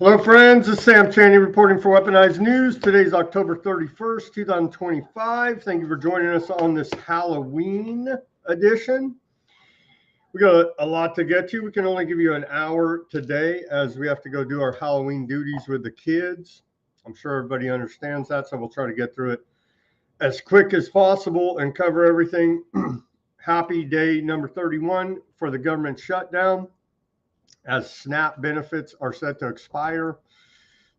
Hello, friends. This is Sam Chaney reporting for Weaponized News. Today's October 31st, 2025. Thank you for joining us on this Halloween edition. We got a lot to get to. We can only give you an hour today as we have to go do our Halloween duties with the kids. I'm sure everybody understands that, so we'll try to get through it as quick as possible and cover everything. Happy day number 31 for the government shutdown, as SNAP benefits are set to expire.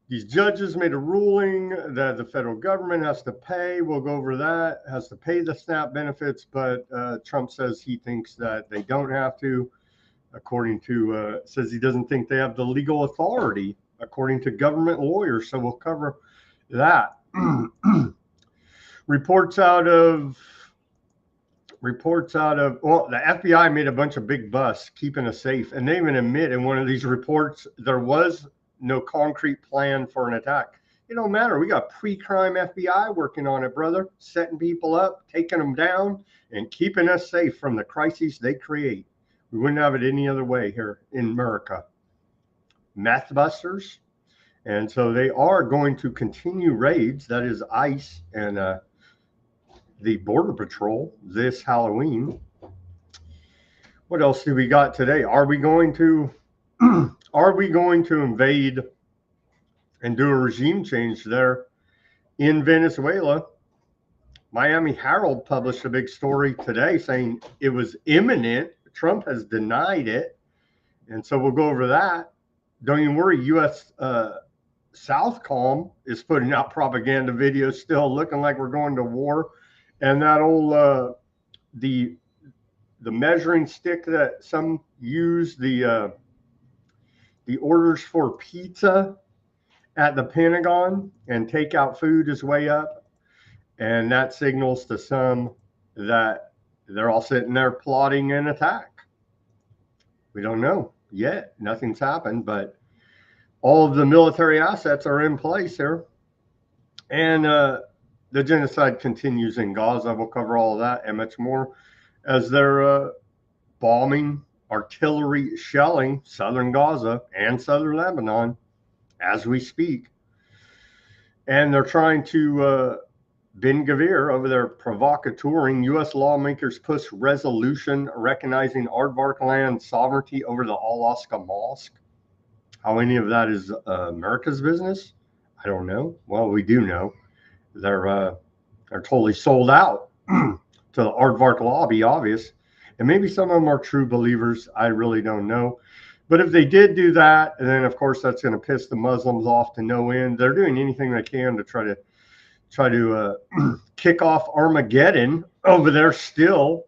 These judges made a ruling that the federal government has to pay. We'll go over that, has to pay the SNAP benefits, but Trump says he thinks that they don't have to, says he doesn't think they have the legal authority, according to government lawyers. So we'll cover that. Reports out of, well, the FBI made a bunch of big busts keeping us safe. And they even admit in one of these reports, there was no concrete plan for an attack. It don't matter. We got pre-crime FBI working on it, brother, setting people up, taking them down, and keeping us safe from the crises they create. We wouldn't have it any other way here in America. Meth busters. And so they are going to continue raids. That is ICE and the Border Patrol this Halloween. What else do we got today? Are we going to invade and do a regime change there in Venezuela? Miami Herald published a big story today saying it was imminent. Trump has denied it. And so we'll go over that. Don't even worry, U.S. Southcom is putting out propaganda videos still looking like we're going to war. And that old, the measuring stick that some use, the orders for pizza at the Pentagon and takeout food is way up. And that signals to some that they're all sitting there plotting an attack. We don't know yet. Nothing's happened, but all of the military assets are in place here. And the genocide continues in Gaza. We'll cover all of that and much more as they're bombing, artillery shelling southern Gaza and southern Lebanon as we speak. And they're trying to, Ben Gvir over there provocateuring. U.S. lawmakers push resolution recognizing Aardvark land sovereignty over the Alaska Mosque. How any of that is America's business, I don't know. Well, we do know. They're totally sold out to the Aardvark lobby, obvious. And maybe some of them are true believers. I really don't know. But if they did do that, and then of course that's going to piss the Muslims off to no end. They're doing anything they can to try to kick off Armageddon over there still,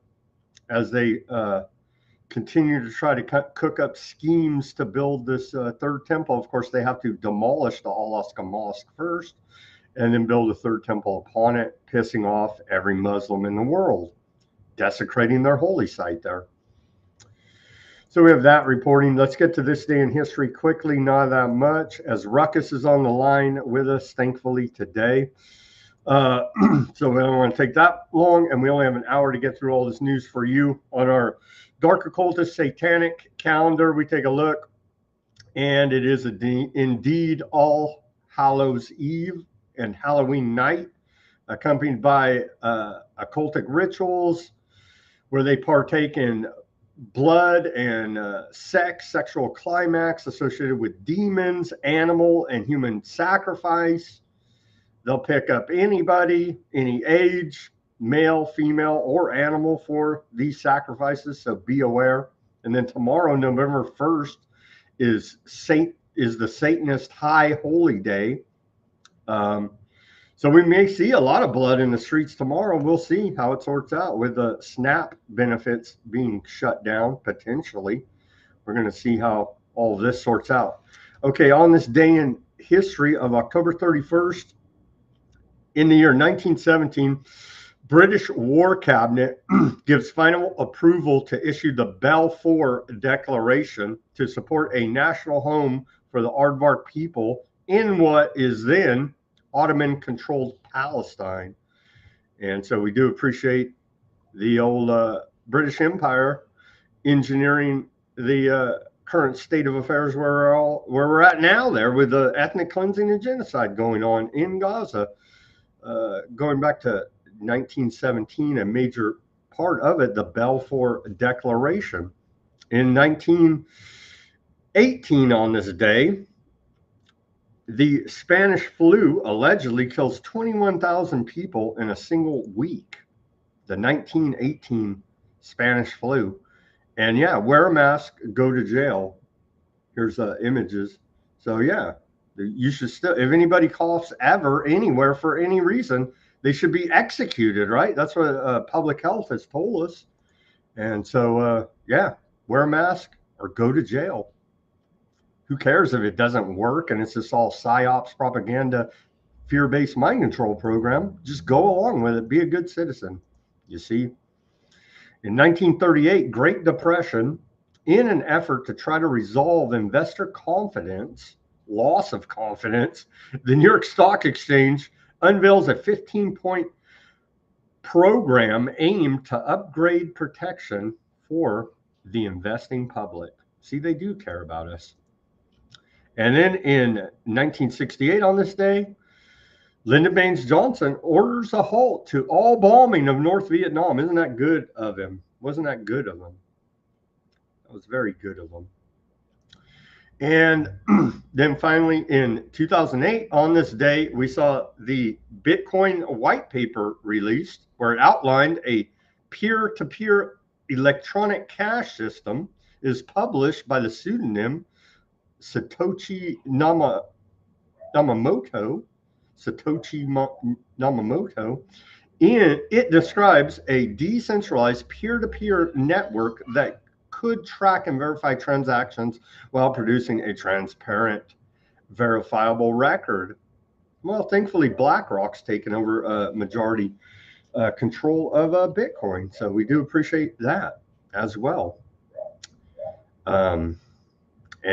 as they continue to try to cook up schemes to build this third temple. Of course, they have to demolish the Alaska Mosque first, and then build a third temple upon it, pissing off every Muslim in the world, desecrating their holy site there. So we have that reporting. Let's get to this day in history quickly, not that much, as Ruckus is on the line with us, thankfully, today. So we don't want to take that long, and we only have an hour to get through all this news for you. On our Dark Occultist Satanic calendar, we take a look, and it is indeed All Hallows Eve and Halloween night, accompanied by occultic rituals where they partake in blood and sex, sexual climax associated with demons, animal and human sacrifice. They'll pick up anybody, any age, male, female, or animal for these sacrifices, so be aware. And then tomorrow, November 1st, is the Satanist High Holy Day. So we may see a lot of blood in the streets tomorrow. We'll see how it sorts out with the SNAP benefits being shut down, potentially. We're going to see how all this sorts out. Okay, on this day in history of October 31st, in the year 1917, British War Cabinet gives final approval to issue the Balfour Declaration to support a national home for the Aardvark people in what is then Ottoman-controlled Palestine. And so we do appreciate the old British Empire engineering the current state of affairs where we're at now, there with the ethnic cleansing and genocide going on in Gaza, going back to 1917, a major part of it, the Balfour Declaration. In 1918, on this day, the Spanish flu allegedly kills 21,000 people in a single week. The 1918 Spanish flu. And yeah, wear a mask, go to jail. Here's images. So yeah, you should still, if anybody coughs ever, anywhere, for any reason, they should be executed, right? That's what public health has told us. And so, yeah, wear a mask or go to jail. Who cares if it doesn't work and it's just all psyops, propaganda, fear-based mind control program? Just go along with it. Be a good citizen. You see, in 1938, Great Depression, in an effort to try to resolve investor confidence, loss of confidence, the New York Stock Exchange unveils a 15-point program aimed to upgrade protection for the investing public. See, they do care about us. And then in 1968, on this day, Lyndon Baines Johnson orders a halt to all bombing of North Vietnam. Isn't that good of him? Wasn't that good of him? That was very good of him. And then finally, in 2008, on this day, we saw the Bitcoin white paper released, where it outlined a peer-to-peer electronic cash system is published by the pseudonym Satoshi Nakamoto. It describes a decentralized peer-to-peer network that could track and verify transactions while producing a transparent, verifiable record. Well, thankfully, BlackRock's taken over majority control of Bitcoin, so we do appreciate that as well. And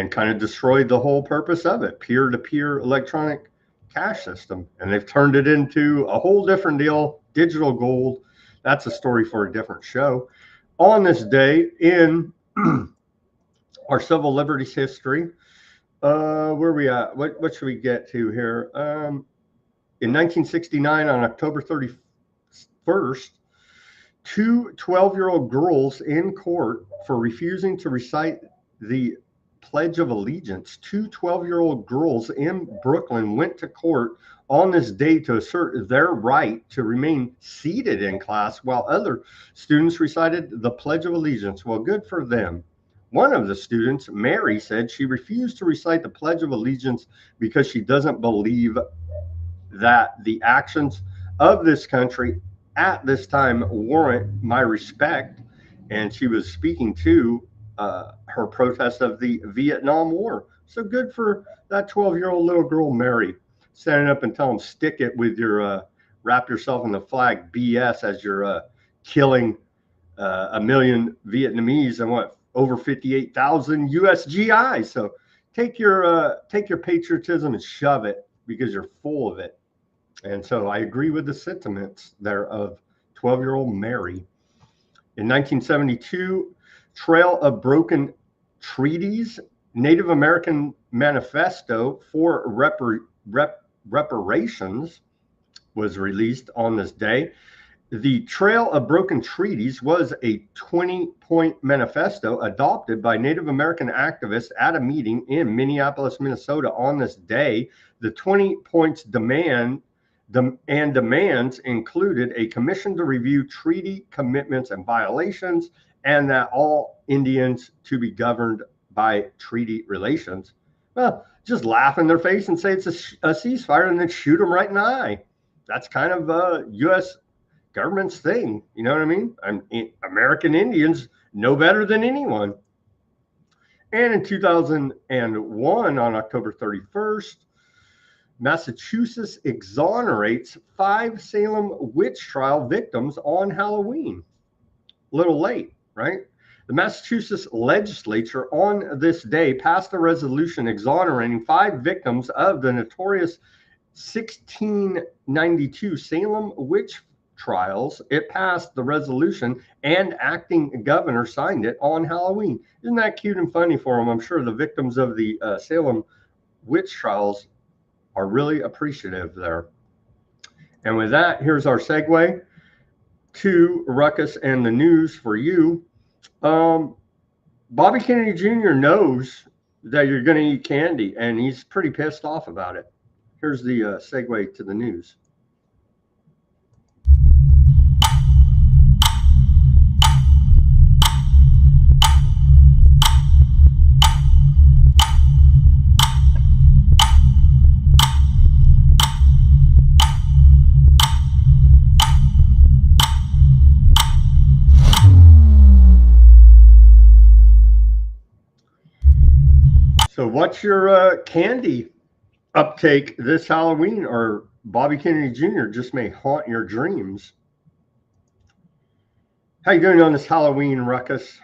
kind of destroyed the whole purpose of it, peer-to-peer electronic cash system. And they've turned it into a whole different deal, digital gold. That's a story for a different show. On this day in our civil liberties history, where are we at? What should we get to here? In 1969, on October 31st, two 12-year-old girls in court for refusing to recite the Pledge of Allegiance. Two 12-year-old girls in Brooklyn went to court on this day to assert their right to remain seated in class while other students recited the Pledge of Allegiance. Well, good for them. One of the students, Mary, said she refused to recite the Pledge of Allegiance because she doesn't believe that the actions of this country at this time warrant my respect. And she was speaking to her protest of the Vietnam War. So good for that 12-year-old little girl, Mary, standing up and telling them, stick it with your wrap yourself in the flag BS as you're killing 1 million Vietnamese and over 58,000 USGI. So take your patriotism and shove it because you're full of it. And so I agree with the sentiments there of 12-year-old Mary. In 1972, Trail of Broken Treaties, Native American Manifesto for Reparations was released on this day. The Trail of Broken Treaties was a 20-point manifesto adopted by Native American activists at a meeting in Minneapolis, Minnesota on this day. The 20 points demands included a commission to review treaty commitments and violations, and that all Indians to be governed by treaty relations. Well, just laugh in their face and say it's a ceasefire and then shoot them right in the eye. That's kind of U.S. government's thing. You know what I mean? American Indians know better than anyone. And in 2001, on October 31st, Massachusetts exonerates 5 Salem witch trial victims on Halloween. A little late, right? The Massachusetts legislature on this day passed a resolution exonerating 5 victims of the notorious 1692 Salem witch trials, it passed the resolution and acting governor signed it on Halloween. Isn't that cute and funny for them? I'm sure the victims of the Salem witch trials are really appreciative there. And with that, here's our segue to Ruckus and the news for you. Bobby Kennedy Jr. knows that you're going to eat candy, and he's pretty pissed off about it. Here's the segue to the news. So what's your candy uptake this Halloween, or Bobby Kennedy Jr. just may haunt your dreams? How you doing on this Halloween, Ruckus?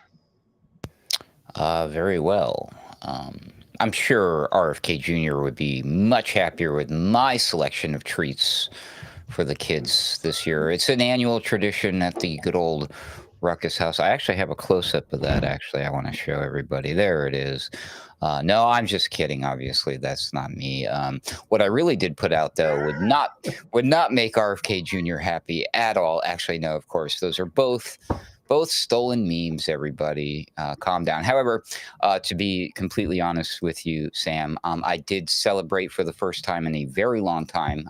Very well. I'm sure RFK Jr. would be much happier with my selection of treats for the kids this year. It's an annual tradition at the good old Ruckus house. I actually have a close-up of that, actually. I want to show everybody. There it is. No, I'm just kidding. Obviously, that's not me. What I really did put out, though, would not make RFK Jr. happy at all. Actually, no, of course. Those are both stolen memes, everybody. Calm down. However, to be completely honest with you, Sam, I did celebrate for the first time in a very long time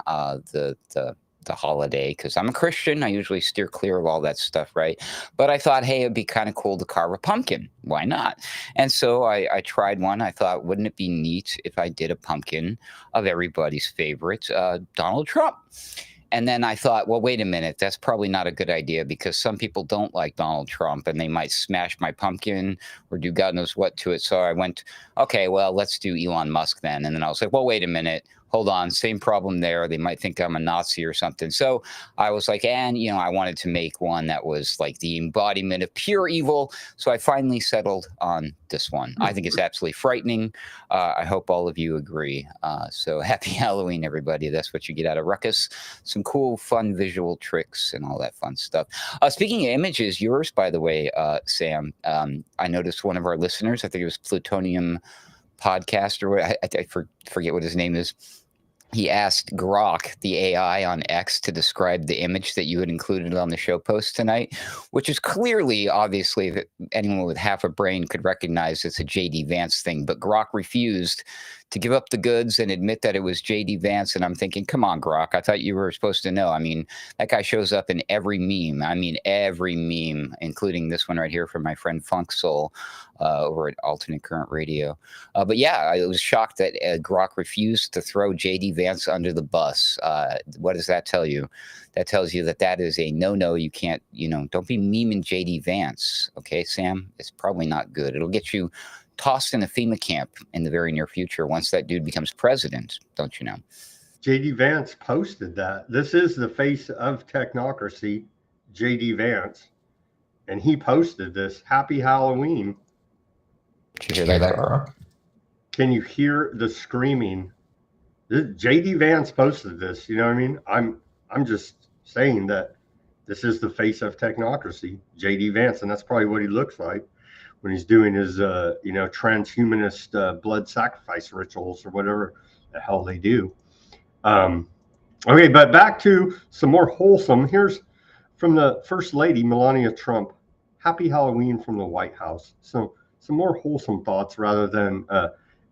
the holiday, because I'm a Christian. I usually steer clear of all that stuff, right? But I thought, hey, it'd be kind of cool to carve a pumpkin. Why not? And so I tried one. I thought, wouldn't it be neat if I did a pumpkin of everybody's favorite, Donald Trump? And then I thought, well, wait a minute, that's probably not a good idea, because some people don't like Donald Trump and they might smash my pumpkin or do God knows what to it. So I went, okay, well, let's do Elon Musk then. And then I was like, well, wait a minute. Hold on, same problem there. They might think I'm a Nazi or something. So I was like, and, I wanted to make one that was like the embodiment of pure evil. So I finally settled on this one. I think it's absolutely frightening. I hope all of you agree. So happy Halloween, everybody. That's what you get out of Ruckus. Some cool, fun visual tricks and all that fun stuff. Speaking of images, yours, by the way, Sam, I noticed one of our listeners, I think it was Plutonium Podcast, or I forget what his name is. He asked Grok, the AI on X, to describe the image that you had included on the show post tonight, which is clearly, obviously, that anyone with half a brain could recognize it's a J.D. Vance thing. But Grok refused to give up the goods and admit that it was J.D. Vance. And I'm thinking, come on, Grok, I thought you were supposed to know. I mean, that guy shows up in every meme. I mean, every meme, including this one right here from my friend Funk Soul over at Alternate Current Radio. But yeah, I was shocked that Grok refused to throw J.D. Vance under the bus. What does that tell you? That tells you that is a no-no. You can't, don't be memeing J.D. Vance. Okay, Sam? It's probably not good. It'll get you tossed in a FEMA camp in the very near future once that dude becomes president, don't you know? J.D. Vance posted that. This is the face of technocracy, J.D. Vance. And he posted this. Happy Halloween. Did you hear that, Grok? Can you hear the screaming? J.D. Vance posted this. You know what I mean? I'm just saying that this is the face of technocracy, J.D. Vance, and that's probably what he looks like when he's doing his, transhumanist blood sacrifice rituals or whatever the hell they do. Okay, but back to some more wholesome. Here's from the First Lady, Melania Trump. Happy Halloween from the White House. So some more wholesome thoughts rather than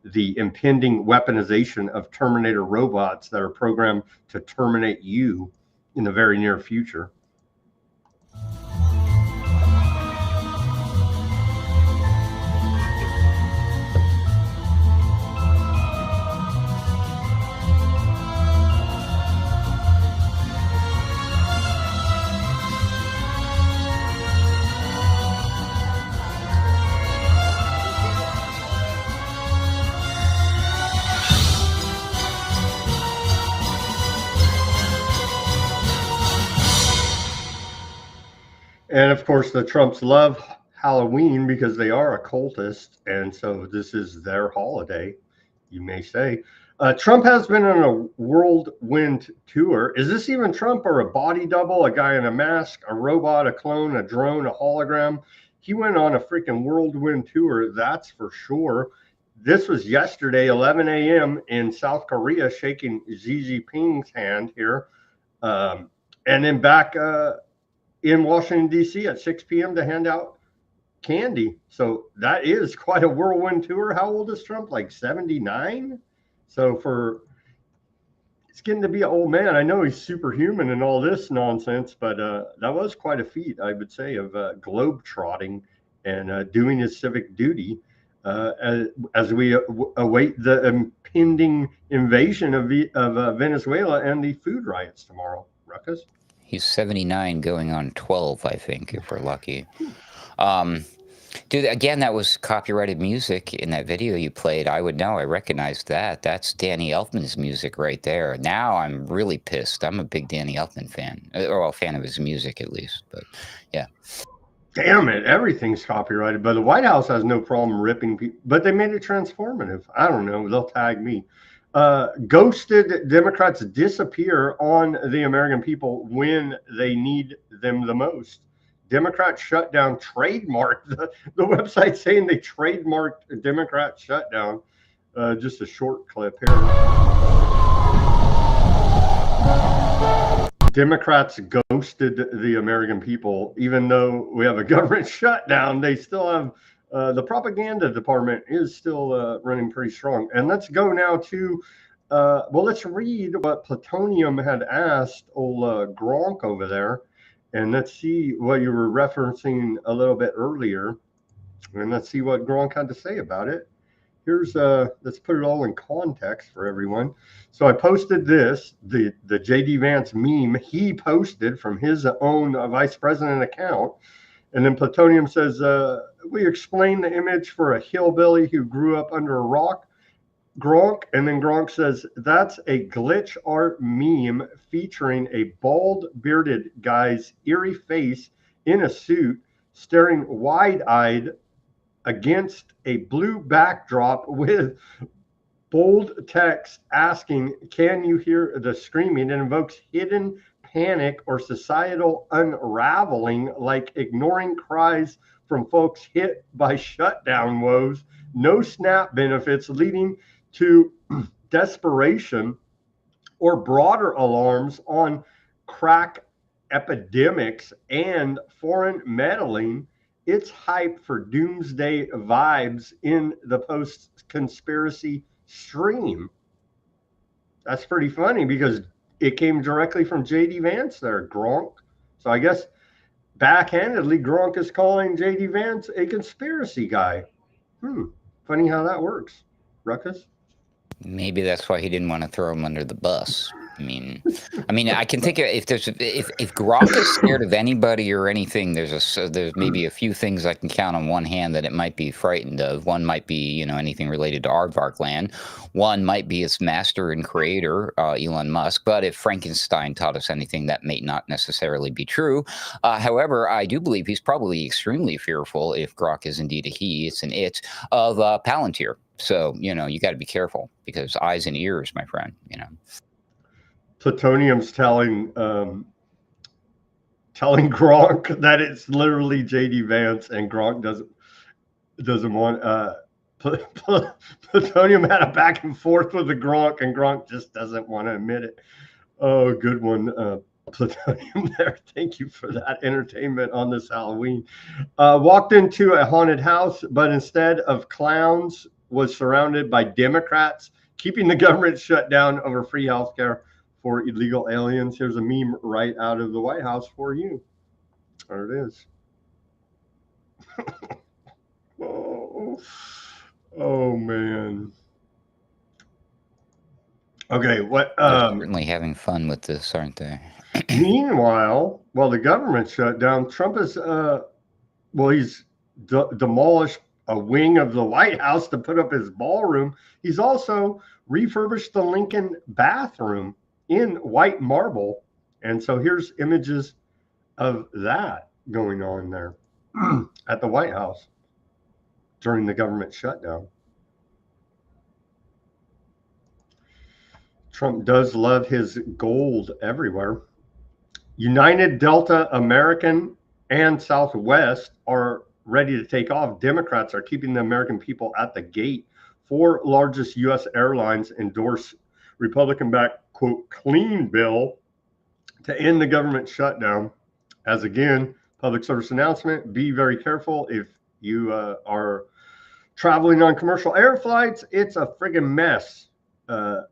the impending weaponization of Terminator robots that are programmed to terminate you in the very near future. And of course, the Trumps love Halloween because they are occultists, and so this is their holiday, you may say. Trump has been on a whirlwind tour. Is this even Trump or a body double, a guy in a mask, a robot, a clone, a drone, a hologram? He went on a freaking whirlwind tour, that's for sure. This was yesterday, 11 a.m. in South Korea, shaking Xi Jinping's hand here. And then back in Washington, D.C. at 6 p.m. to hand out candy. So that is quite a whirlwind tour. How old is Trump? Like 79? So it's getting to be an old man. I know he's superhuman and all this nonsense, but that was quite a feat, I would say, of globe trotting and doing his civic duty as we await the impending invasion of Venezuela and the food riots tomorrow. Ruckus? He's 79 going on 12, I think, if we're lucky. Dude, again, that was copyrighted music in that video you played. I would know. I recognized that. That's Danny Elfman's music right there. Now I'm really pissed. I'm a big Danny Elfman fan, or a fan of his music at least. But yeah. Damn it, everything's copyrighted. But the White House has no problem ripping people, but they made it transformative. I don't know. They'll tag me. Ghosted Democrats disappear on the American people when they need them the most. Democrats shut down trademark. The website saying they trademarked Democrat shutdown. Just a short clip here. Democrats ghosted the American people, even though we have a government shutdown. They still have the propaganda department is still running pretty strong. And let's go now to let's read what Plutonium had asked old Gronk over there. And let's see what you were referencing a little bit earlier. And let's see what Gronk had to say about it. Here's let's put it all in context for everyone. So I posted this, the JD Vance meme he posted from his own vice president account. And then Plutonium says, we explain the image for a hillbilly who grew up under a rock. Gronk, and then Gronk says, that's a glitch art meme featuring a bald bearded guy's eerie face in a suit staring wide-eyed against a blue backdrop with bold text asking, can you hear the screaming? It invokes hidden panic or societal unraveling, like ignoring cries from folks hit by shutdown woes, no SNAP benefits, leading to desperation or broader alarms on crack epidemics and foreign meddling. It's hype for doomsday vibes in the post-conspiracy stream. That's pretty funny because it came directly from JD Vance there, Gronk. So I guess backhandedly, Gronk is calling JD Vance a conspiracy guy. Funny how that works. Ruckus? Maybe that's why he didn't want to throw him under the bus. I mean, I can think of if Gronk is scared of anybody or anything, there's maybe a few things I can count on one hand that it might be frightened of. One might be, anything related to Aardvark land. One might be its master and creator, Elon Musk. But if Frankenstein taught us anything, that may not necessarily be true. However, I do believe he's probably extremely fearful, if Grok is indeed a he, it's an it, of Palantir. So, you got to be careful because eyes and ears, my friend, Plutonium's telling Gronk that it's literally JD Vance, and Gronk doesn't want. Plutonium had a back and forth with the Gronk, and Gronk just doesn't want to admit it. Oh, good one, Plutonium there. Thank you for that entertainment on this Halloween. Walked into a haunted house, but instead of clowns, was surrounded by Democrats keeping the government shut down over free health care for illegal aliens. Here's a meme right out of the White House for you. There it is. Oh man. Okay, what? They're certainly having fun with this, aren't they? Meanwhile, while the government shut down, Trump is he's demolished a wing of the White House to put up his ballroom. He's also refurbished the Lincoln bathroom in white marble. And so here's images of that going on there at the White House during the government shutdown. Trump does love his gold everywhere. United, Delta, American, and Southwest are ready to take off. Democrats are keeping the American people at the gate. Four largest U.S. airlines endorse Republican-backed, quote, clean bill to end the government shutdown. As again, public service announcement, be very careful if you are traveling on commercial air flights. It's a friggin' mess.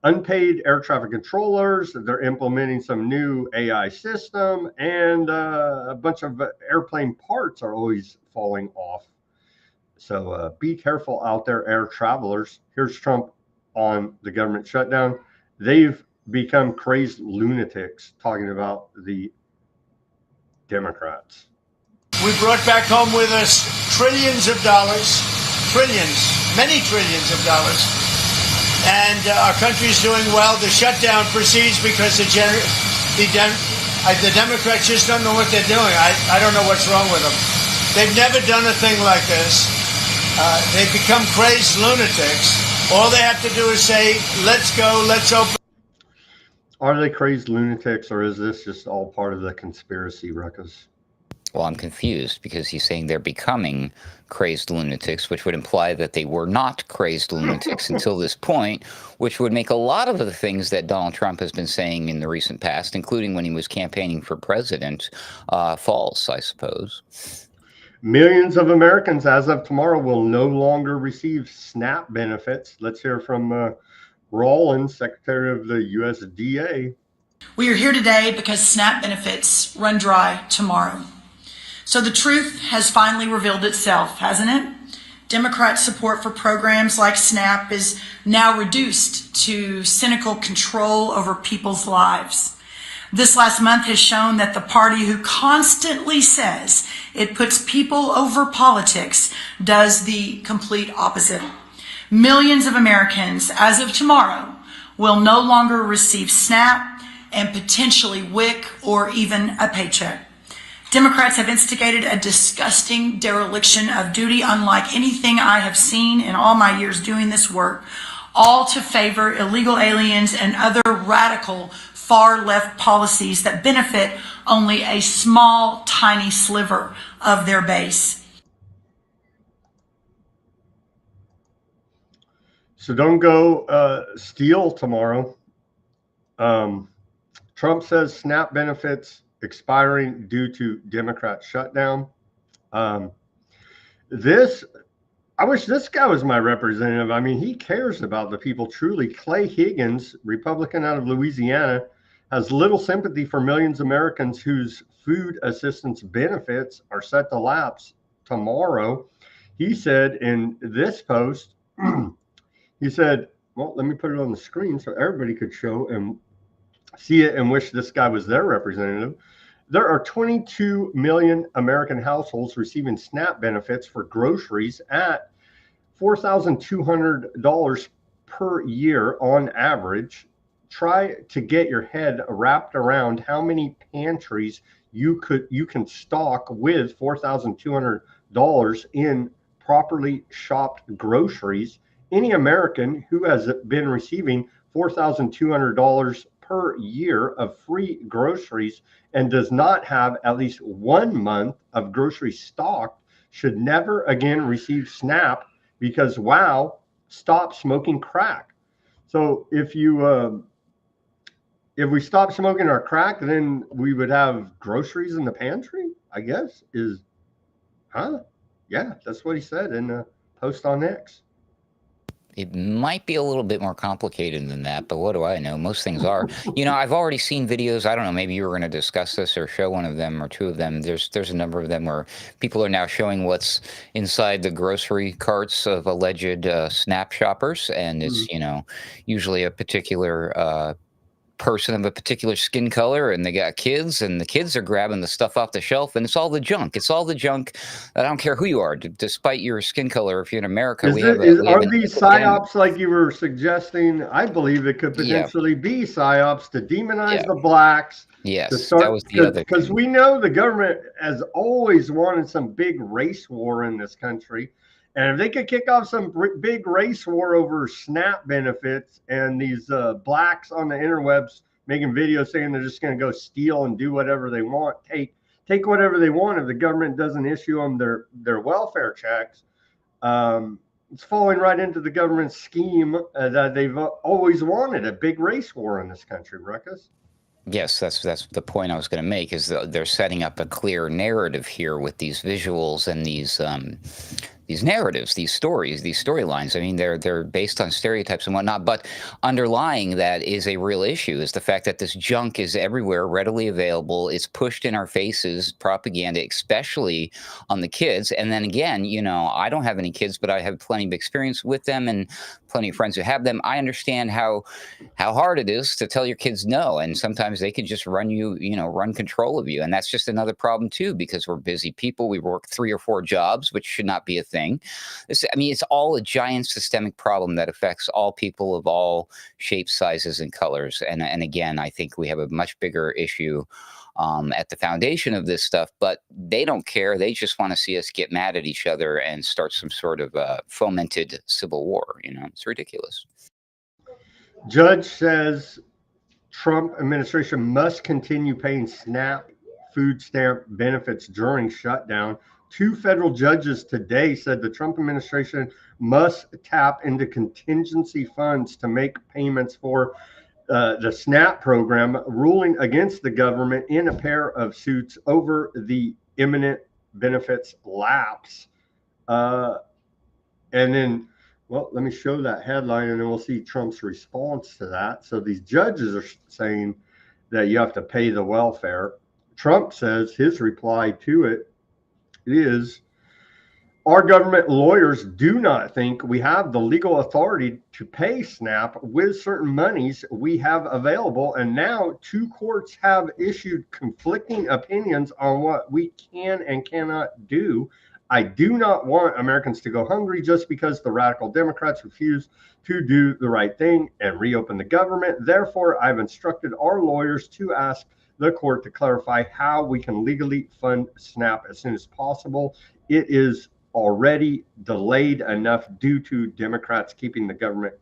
Unpaid air traffic controllers, they're implementing some new AI system, and a bunch of airplane parts are always falling off. So be careful out there, air travelers. Here's Trump on the government shutdown. They've become crazed lunatics talking about the Democrats. We brought back home with us trillions of dollars, trillions, many trillions of dollars. And our country's doing well. The shutdown proceeds because the Democrats just don't know what they're doing. I don't know what's wrong with them. They've never done a thing like this. They've become crazed lunatics. All they have to do is say, let's go, let's open. Are they crazed lunatics, or is this just all part of the conspiracy, Ruckus? Well, I'm confused because he's saying they're becoming crazed lunatics, which would imply that they were not crazed lunatics until this point, which would make a lot of the things that Donald Trump has been saying in the recent past, including when he was campaigning for president, false, I suppose. Millions of Americans as of tomorrow will no longer receive SNAP benefits. Let's hear from Rollins, Secretary of the USDA. We are here today because SNAP benefits run dry tomorrow. So the truth has finally revealed itself, hasn't it? Democrat support for programs like SNAP is now reduced to cynical control over people's lives. This last month has shown that the party who constantly says it puts people over politics does the complete opposite. Millions of Americans, as of tomorrow, will no longer receive SNAP and potentially WIC or even a paycheck. Democrats have instigated a disgusting dereliction of duty unlike anything I have seen in all my years doing this work, all to favor illegal aliens and other radical far-left policies that benefit only a small, tiny sliver of their base. So don't go steal tomorrow. Trump says SNAP benefits expiring due to Democrat shutdown. I wish this guy was my representative. I mean, he cares about the people truly. Clay Higgins, Republican out of Louisiana, has little sympathy for millions of Americans whose food assistance benefits are set to lapse tomorrow. He said in this post, he said, well, let me put it on the screen so everybody could show and see it and wish this guy was their representative. There are 22 million American households receiving SNAP benefits for groceries at $4,200 per year on average. Try to get your head wrapped around how many pantries you can stock with $4,200 in properly shopped groceries. Any American who has been receiving $4,200 per year of free groceries and does not have at least 1 month of groceries stocked should never again receive SNAP because, wow, stop smoking crack. So if we stop smoking our crack, then we would have groceries in the pantry, I guess. Yeah, that's what he said in a post on X. It might be a little bit more complicated than that, but what do I know? Most things are. You know, I've already seen videos. I don't know, maybe you were going to discuss this or show one of them or two of them. There's a number of them where people are now showing what's inside the grocery carts of alleged SNAP shoppers, and it's, you know, usually a particular person of a particular skin color, and they got kids, and the kids are grabbing the stuff off the shelf, and it's all the junk. It's all the junk. I don't care who you are, despite your skin color. If you're in America, are these psyops like you were suggesting? I believe it could potentially be psyops to demonize the blacks. Yes, that was the other. Because we know the government has always wanted some big race war in this country, And if they could kick off some big race war over SNAP benefits and these blacks on the interwebs making videos saying they're just going to go steal and do whatever they want, take whatever they want if the government doesn't issue them their welfare checks, it's falling right into the government scheme that they've always wanted, a big race war in this country, Ruckus. Yes, that's the point I was going to make. Is they're setting up a clear narrative here with these visuals and these narratives, these stories, these storylines. I mean, they're based on stereotypes and whatnot, but underlying that is a real issue, is the fact that this junk is everywhere, readily available. It's pushed in our faces, propaganda, especially on the kids. And then again, you know, I don't have any kids, but I have plenty of experience with them and plenty of friends who have them. I understand how hard it is to tell your kids no, and sometimes they can just run control of you, and that's just another problem too, because we're busy people. We work 3 or 4 jobs, which should not be a thing. It's all a giant systemic problem that affects all people of all shapes, sizes, and colors. And again, I think we have a much bigger issue at the foundation of this stuff, but they don't care. They just want to see us get mad at each other and start some sort of fomented civil war. You know, it's ridiculous. Judge says Trump administration must continue paying SNAP food stamp benefits during shutdown. 2 federal judges today said the Trump administration must tap into contingency funds to make payments for the SNAP program, ruling against the government in a pair of suits over the imminent benefits lapse. And then, well, let me show that headline and then we'll see Trump's response to that. So these judges are saying that you have to pay the welfare. Trump says his reply to it is, our government lawyers do not think we have the legal authority to pay SNAP with certain monies we have available. And now 2 courts have issued conflicting opinions on what we can and cannot do. I do not want Americans to go hungry just because the radical Democrats refuse to do the right thing and reopen the government. Therefore, I've instructed our lawyers to ask the court to clarify how we can legally fund SNAP as soon as possible. It is already delayed enough due to Democrats keeping the government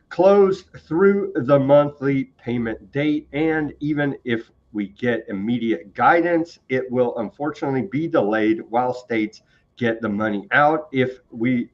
closed through the monthly payment date. And even if we get immediate guidance, it will unfortunately be delayed while states get the money out. If we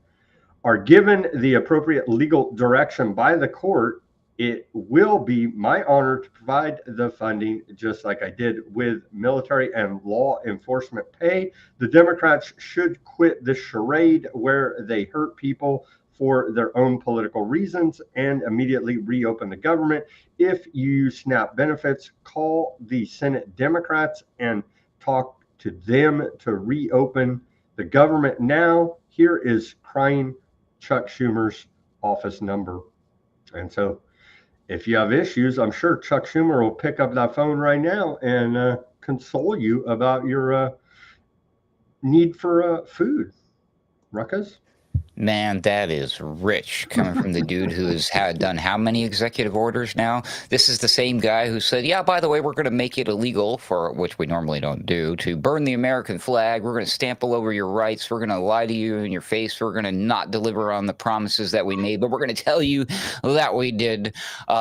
are given the appropriate legal direction by the court, it will be my honor to provide the funding, just like I did with military and law enforcement pay. The Democrats should quit the charade where they hurt people for their own political reasons and immediately reopen the government. If you use SNAP benefits, call the Senate Democrats and talk to them to reopen the government now. Here is crying Chuck Schumer's office number. And so if you have issues, I'm sure Chuck Schumer will pick up that phone right now and console you about your need for food. Ruckus? Man, that is rich, coming from the dude who has done how many executive orders now? This is the same guy who said, yeah, by the way, we're going to make it illegal, for which we normally don't do, to burn the American flag. We're going to stamp all over your rights. We're going to lie to you in your face. We're going to not deliver on the promises that we made, but we're going to tell you that we did.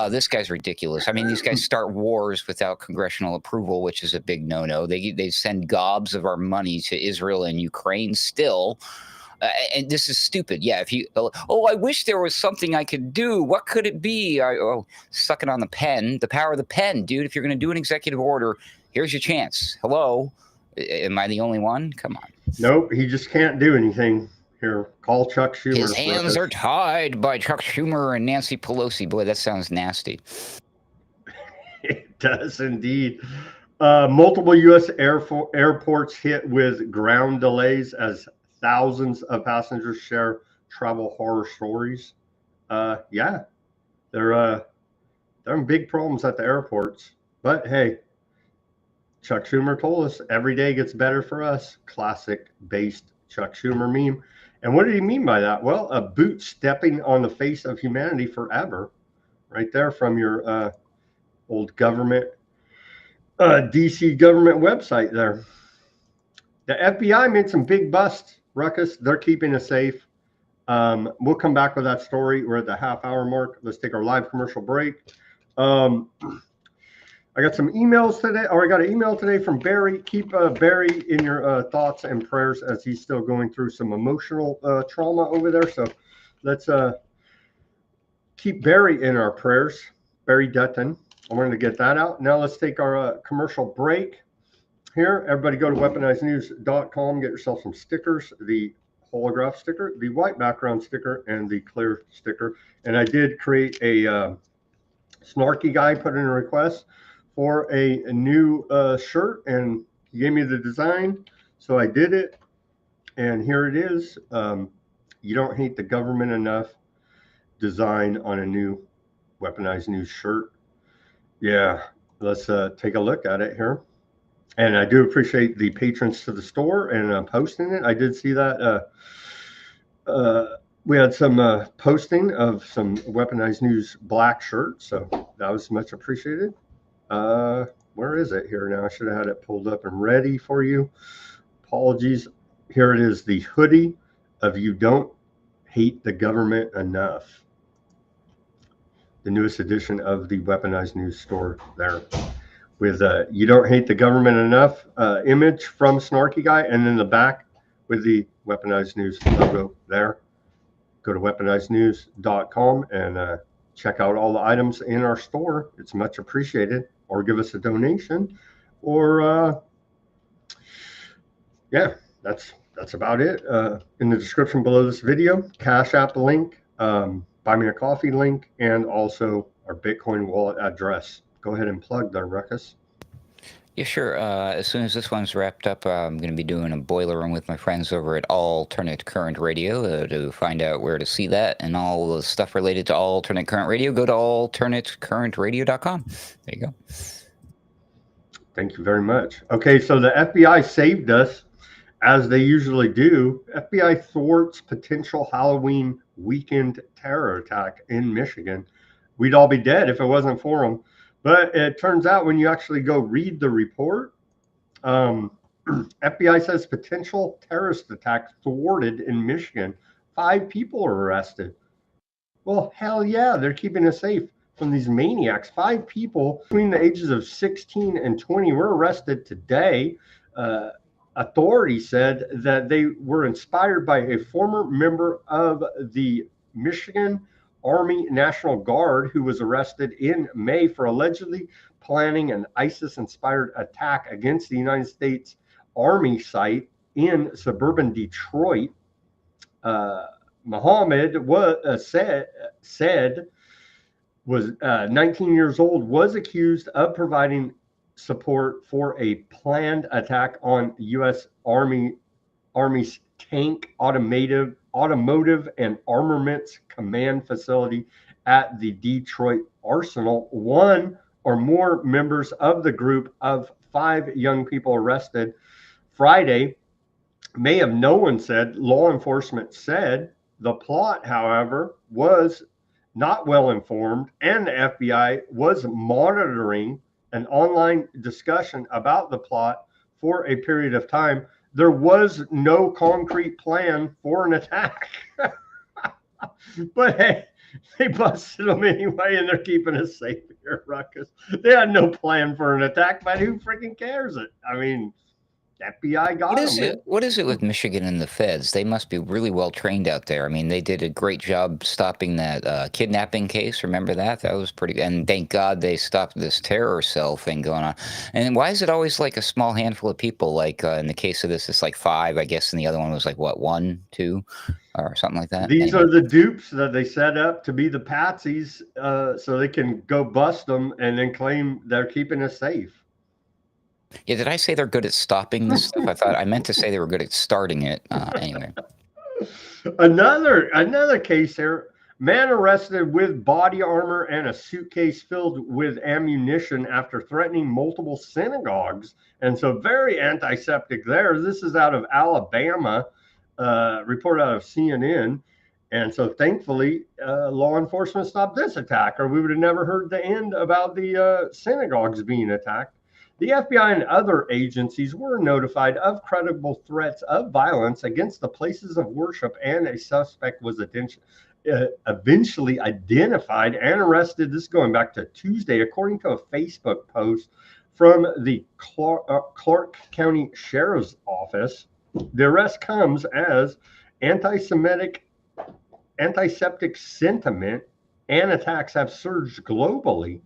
This guy's ridiculous. I mean, these guys start wars without congressional approval, which is a big no-no. They send gobs of our money to Israel and Ukraine still. And this is stupid. Yeah, if you, I wish there was something I could do. What could it be? Sucking on the pen, the power of the pen, dude. If you're going to do an executive order, here's your chance. Hello? Am I the only one? Come on. Nope, he just can't do anything. Here, call Chuck Schumer. His hands are tied by Chuck Schumer and Nancy Pelosi. Boy, that sounds nasty. It does indeed. Multiple U.S. airports hit with ground delays as thousands of passengers share travel horror stories. Yeah, they're in big problems at the airports. But hey, Chuck Schumer told us every day gets better for us. Classic based Chuck Schumer meme. And what did he mean by that? Well, a boot stepping on the face of humanity forever. Right there from your old government, DC government website there. The FBI made some big busts, Ruckus. They're keeping us safe. We'll come back with that story. We're at the half-hour mark. Let's take our live commercial break. I got some emails today, or I got an email today from Barry. Keep Barry in your thoughts and prayers as he's still going through some emotional trauma over there. So let's keep Barry in our prayers. Barry Dutton. I wanted to get that out. Now let's take our commercial break here. Everybody go to weaponizednews.com. Get yourself some stickers. The holograph sticker, the white background sticker, and the clear sticker. And I did create a snarky guy put in a request for a new shirt, and he gave me the design, so I did it, and here it is. You don't hate the government enough design on a new Weaponized News shirt. Yeah, let's take a look at it here. And I do appreciate the patrons to the store and posting it. I did see that we had some posting of some Weaponized News black shirts, so that was much appreciated. Where is it here now? I should have had it pulled up and ready for you. Apologies. Here it is, the hoodie of You Don't Hate the Government Enough. The newest edition of the Weaponized News store there, with You Don't Hate the Government Enough image from Snarky Guy, and then the back with the Weaponized News logo there. Go to weaponizednews.com and check out all the items in our store. It's much appreciated. Or give us a donation, or yeah, that's about it. In the description below this video, Cash App link, buy me a coffee link, and also our Bitcoin wallet address. Go ahead and plug there, Ruckus. Yeah, sure. As soon as this one's wrapped up, I'm going to be doing a boiler room with my friends over at Alternate Current Radio to find out where to see that and all the stuff related to Alternate Current Radio. Go to alternatecurrentradio.com. There you go. Thank you very much. Okay, so the FBI saved us, as they usually do. FBI thwarts potential Halloween weekend terror attack in Michigan. We'd all be dead if it wasn't for them. But it turns out when you actually go read the report, FBI says potential terrorist attack thwarted in Michigan. 5 people are arrested. Well, hell yeah, they're keeping us safe from these maniacs. 5 people between the ages of 16 and 20 were arrested today. Authorities said that they were inspired by a former member of the Michigan Army National Guard who was arrested in May for allegedly planning an ISIS-inspired attack against the United States Army site in suburban Detroit. Muhammad was 19 years old, was accused of providing support for a planned attack on U.S. Army's tank, automotive and armaments command facility at the Detroit Arsenal. 1 or more members of the group of 5 young people arrested Friday may have known, said law enforcement said. The plot, however, was not well informed, and the FBI was monitoring an online discussion about the plot for a period of time. There was no concrete plan for an attack. But hey, they busted them anyway, and they're keeping us safe here, Ruckus. They had no plan for an attack, but who freaking cares it? I mean, FBI got them. What is it with Michigan and the feds? They must be really well trained out there. I mean, they did a great job stopping that kidnapping case. Remember that? That was pretty good. And thank God they stopped this terror cell thing going on. And why is it always like a small handful of people? Like in the case of this, it's like 5, I guess, and the other one was like, what, 1, 2, or something like that? These are the dupes that they set up to be the patsies so they can go bust them and then claim they're keeping us safe. Yeah, did I say they're good at stopping this stuff? I meant to say they were good at starting it. Anyway. Another case here. Man arrested with body armor and a suitcase filled with ammunition after threatening multiple synagogues. And so very antiseptic there. This is out of Alabama, report out of CNN. And so thankfully, law enforcement stopped this attack, or we would have never heard the end about the synagogues being attacked. The FBI and other agencies were notified of credible threats of violence against the places of worship, and a suspect was eventually identified and arrested. This is going back to Tuesday, according to a Facebook post from the Clark County Sheriff's Office. The arrest comes as anti-Semitic, anti-Septic sentiment and attacks have surged globally.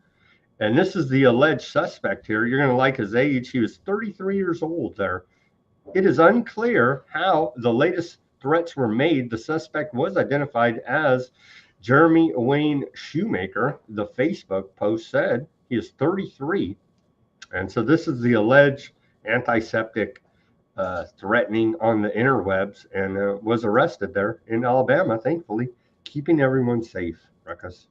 And this is the alleged suspect here. You're going to like his age. He was 33 years old there. It is unclear how the latest threats were made. The suspect was identified as Jeremy Wayne Shoemaker. The Facebook post said he is 33. And so this is the alleged anti-Septic threatening on the interwebs, and was arrested there in Alabama, thankfully, keeping everyone safe, Ruckus.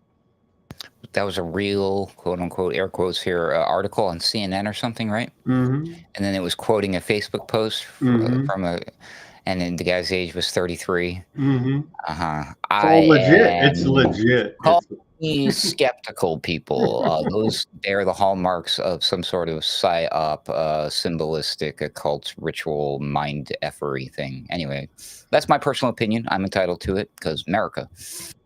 That was a real, quote unquote, air quotes here, article on CNN or something, right? Mm-hmm. And then it was quoting a Facebook post from a, and then the guy's age was 33. Mm-hmm. Uh-huh. It's all legit. It's legit. Skeptical people. Those bear the hallmarks of some sort of psyop, symbolistic, occult, ritual, mind effery thing. Anyway, that's my personal opinion. I'm entitled to it because America.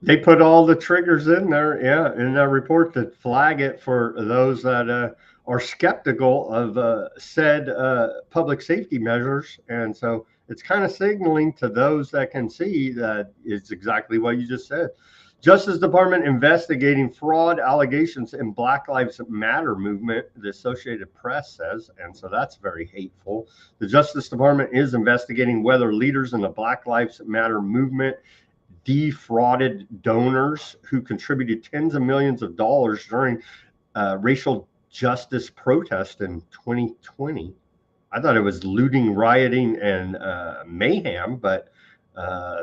They put all the triggers in there, yeah, in that report to flag it for those that are skeptical of said public safety measures. And so it's kind of signaling to those that can see that it's exactly what you just said. Justice Department investigating fraud allegations in Black Lives Matter movement, the Associated Press says, and so that's very hateful. The Justice Department is investigating whether leaders in the Black Lives Matter movement defrauded donors who contributed tens of millions of dollars during racial justice protest in 2020. I thought it was looting, rioting, and mayhem, but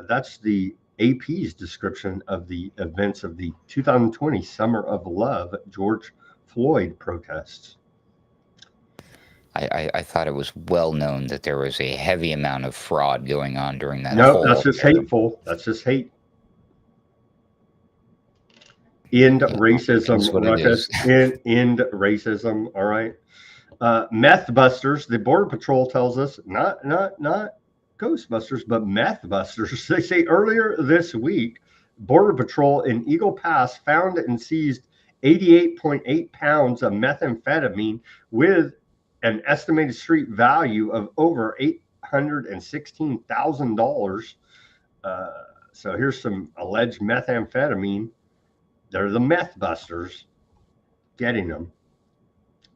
that's the AP's description of the events of the 2020 Summer of Love George Floyd protests. I thought it was well known that there was a heavy amount of fraud going on during that. No, that's just hateful. That's just hate. End racism, Ruckus. End racism. All right. Meth busters. The Border Patrol tells us not Ghostbusters, but meth busters. They say earlier this week, Border Patrol in Eagle Pass found and seized 88.8 pounds of methamphetamine with an estimated street value of over $816,000. So here's some alleged methamphetamine. They're the meth busters getting them.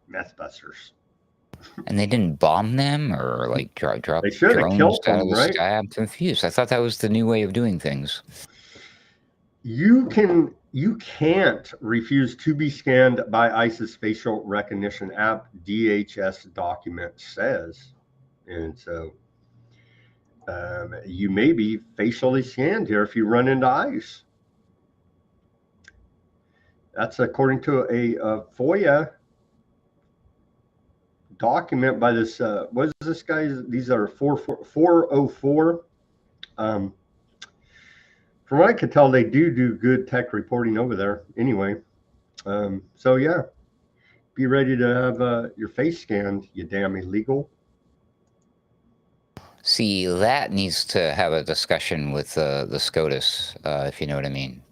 Meth busters. And they didn't bomb them or like drop they should have killed out them, of the right? sky. I'm confused. I thought that was the new way of doing things. You can't refuse to be scanned by ICE's facial recognition app, DHS document says. And so you may be facially scanned here if you run into ICE. That's according to a FOIA document by this, what is this guy? These are 404. From what I could tell, they do good tech reporting over there anyway. So yeah, be ready to have your face scanned, you damn illegal. See, that needs to have a discussion with the SCOTUS, if you know what I mean.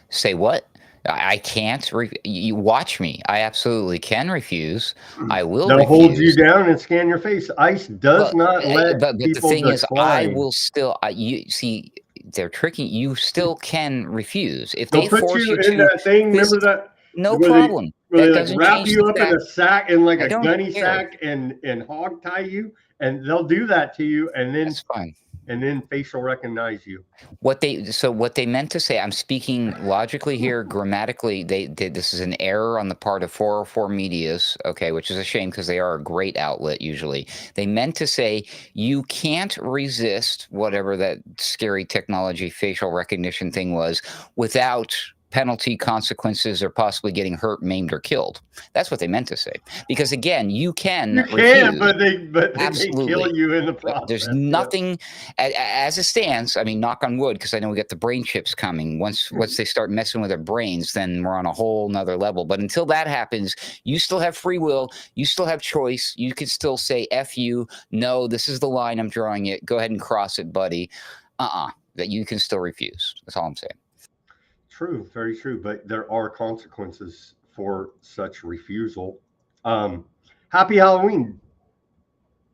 Say what? I can't. You watch me. I absolutely can refuse. I will. They'll refuse. hold you down and scan your face. ICE does not let but people the thing decline. is, I will still. You see, they're tricking. You still can refuse if They'll they put force you you in to. that thing. Remember that? No problem. Where That they doesn't wrap change you the up in a sack, in like a gunny care. sack, and hog tie you, and they'll do that to you, and then That's fine. And then facial recognize you. What they meant to say, I'm speaking logically here, grammatically, they did. This is an error on the part of 404 Medias, okay, which is a shame because they are a great outlet usually. They meant to say you can't resist whatever that scary technology facial recognition thing was without penalty, consequences, or possibly getting hurt, maimed, or killed. That's what they meant to say. Because again, you can refuse. but they may Absolutely. kill you in the process. There's nothing as it stands. I mean, knock on wood, because I know we got the brain chips coming. Once they start messing with our brains, then we're on a whole nother level. But until that happens, you still have free will. You still have choice. You can still say F you. No, this is the line. I'm drawing it. Go ahead and cross it, buddy. That you can still refuse. That's all I'm saying. True, very true. But there are consequences for such refusal. Happy Halloween.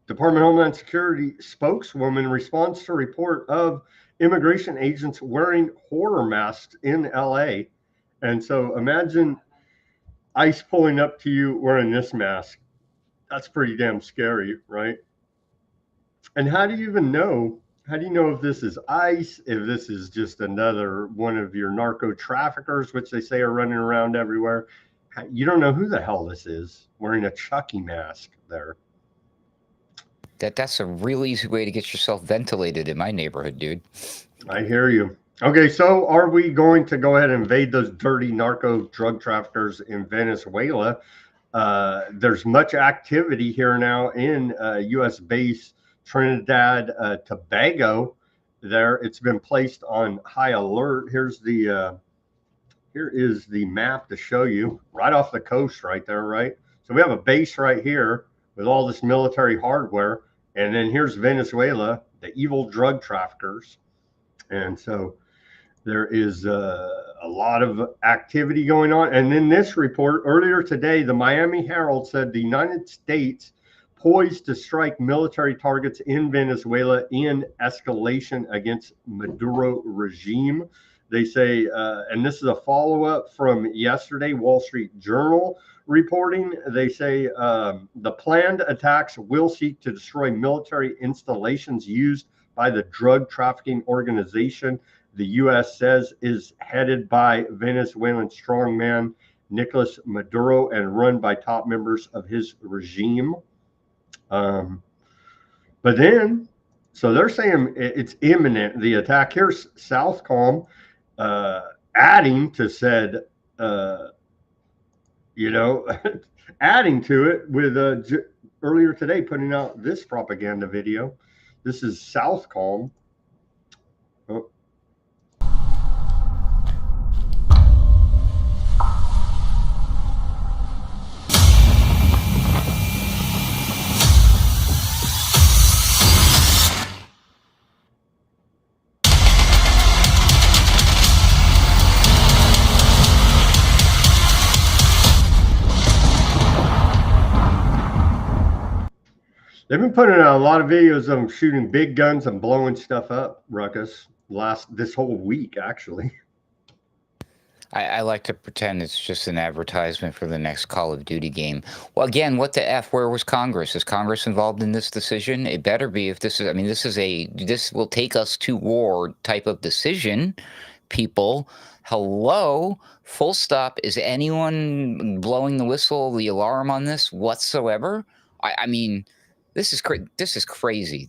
Department of Homeland Security spokeswoman responds to report of immigration agents wearing horror masks in LA. And so imagine ICE pulling up to you wearing this mask. That's pretty damn scary, right? And how do you even know? How do you know if this is ICE, if this is just another one of your narco traffickers, which they say are running around everywhere? You don't know who the hell this is wearing a Chucky mask there. That's a real easy way to get yourself ventilated in my neighborhood, dude. I hear you. Okay, so are we going to go ahead and invade those dirty narco drug traffickers in Venezuela? There's much activity here now in U.S. base Trinidad, Tobago. There, it's been placed on high alert. Here is the map to show you right off the coast, right there, right. So we have a base right here with all this military hardware, and then here's Venezuela, the evil drug traffickers, and so there is a lot of activity going on. And in this report earlier today, the Miami Herald said the United States poised to strike military targets in Venezuela in escalation against Maduro regime. They say, and this is a follow-up from yesterday, Wall Street Journal reporting. They say the planned attacks will seek to destroy military installations used by the drug trafficking organization the U.S. says is headed by Venezuelan strongman Nicolas Maduro and run by top members of his regime. But then, so they're saying it's imminent, the attack. Here's Southcom adding to said, adding to it with earlier today putting out this propaganda video. This is Southcom. Oh. They've been putting out a lot of videos of them shooting big guns and blowing stuff up, Ruckus, this whole week, actually. I like to pretend it's just an advertisement for the next Call of Duty game. Well, again, what the F? Where was Congress? Is Congress involved in this decision? It better be. If this is, I mean, this will take us to war type of decision. People, hello, full stop. Is anyone blowing the whistle, the alarm on this whatsoever? I mean, this is crazy.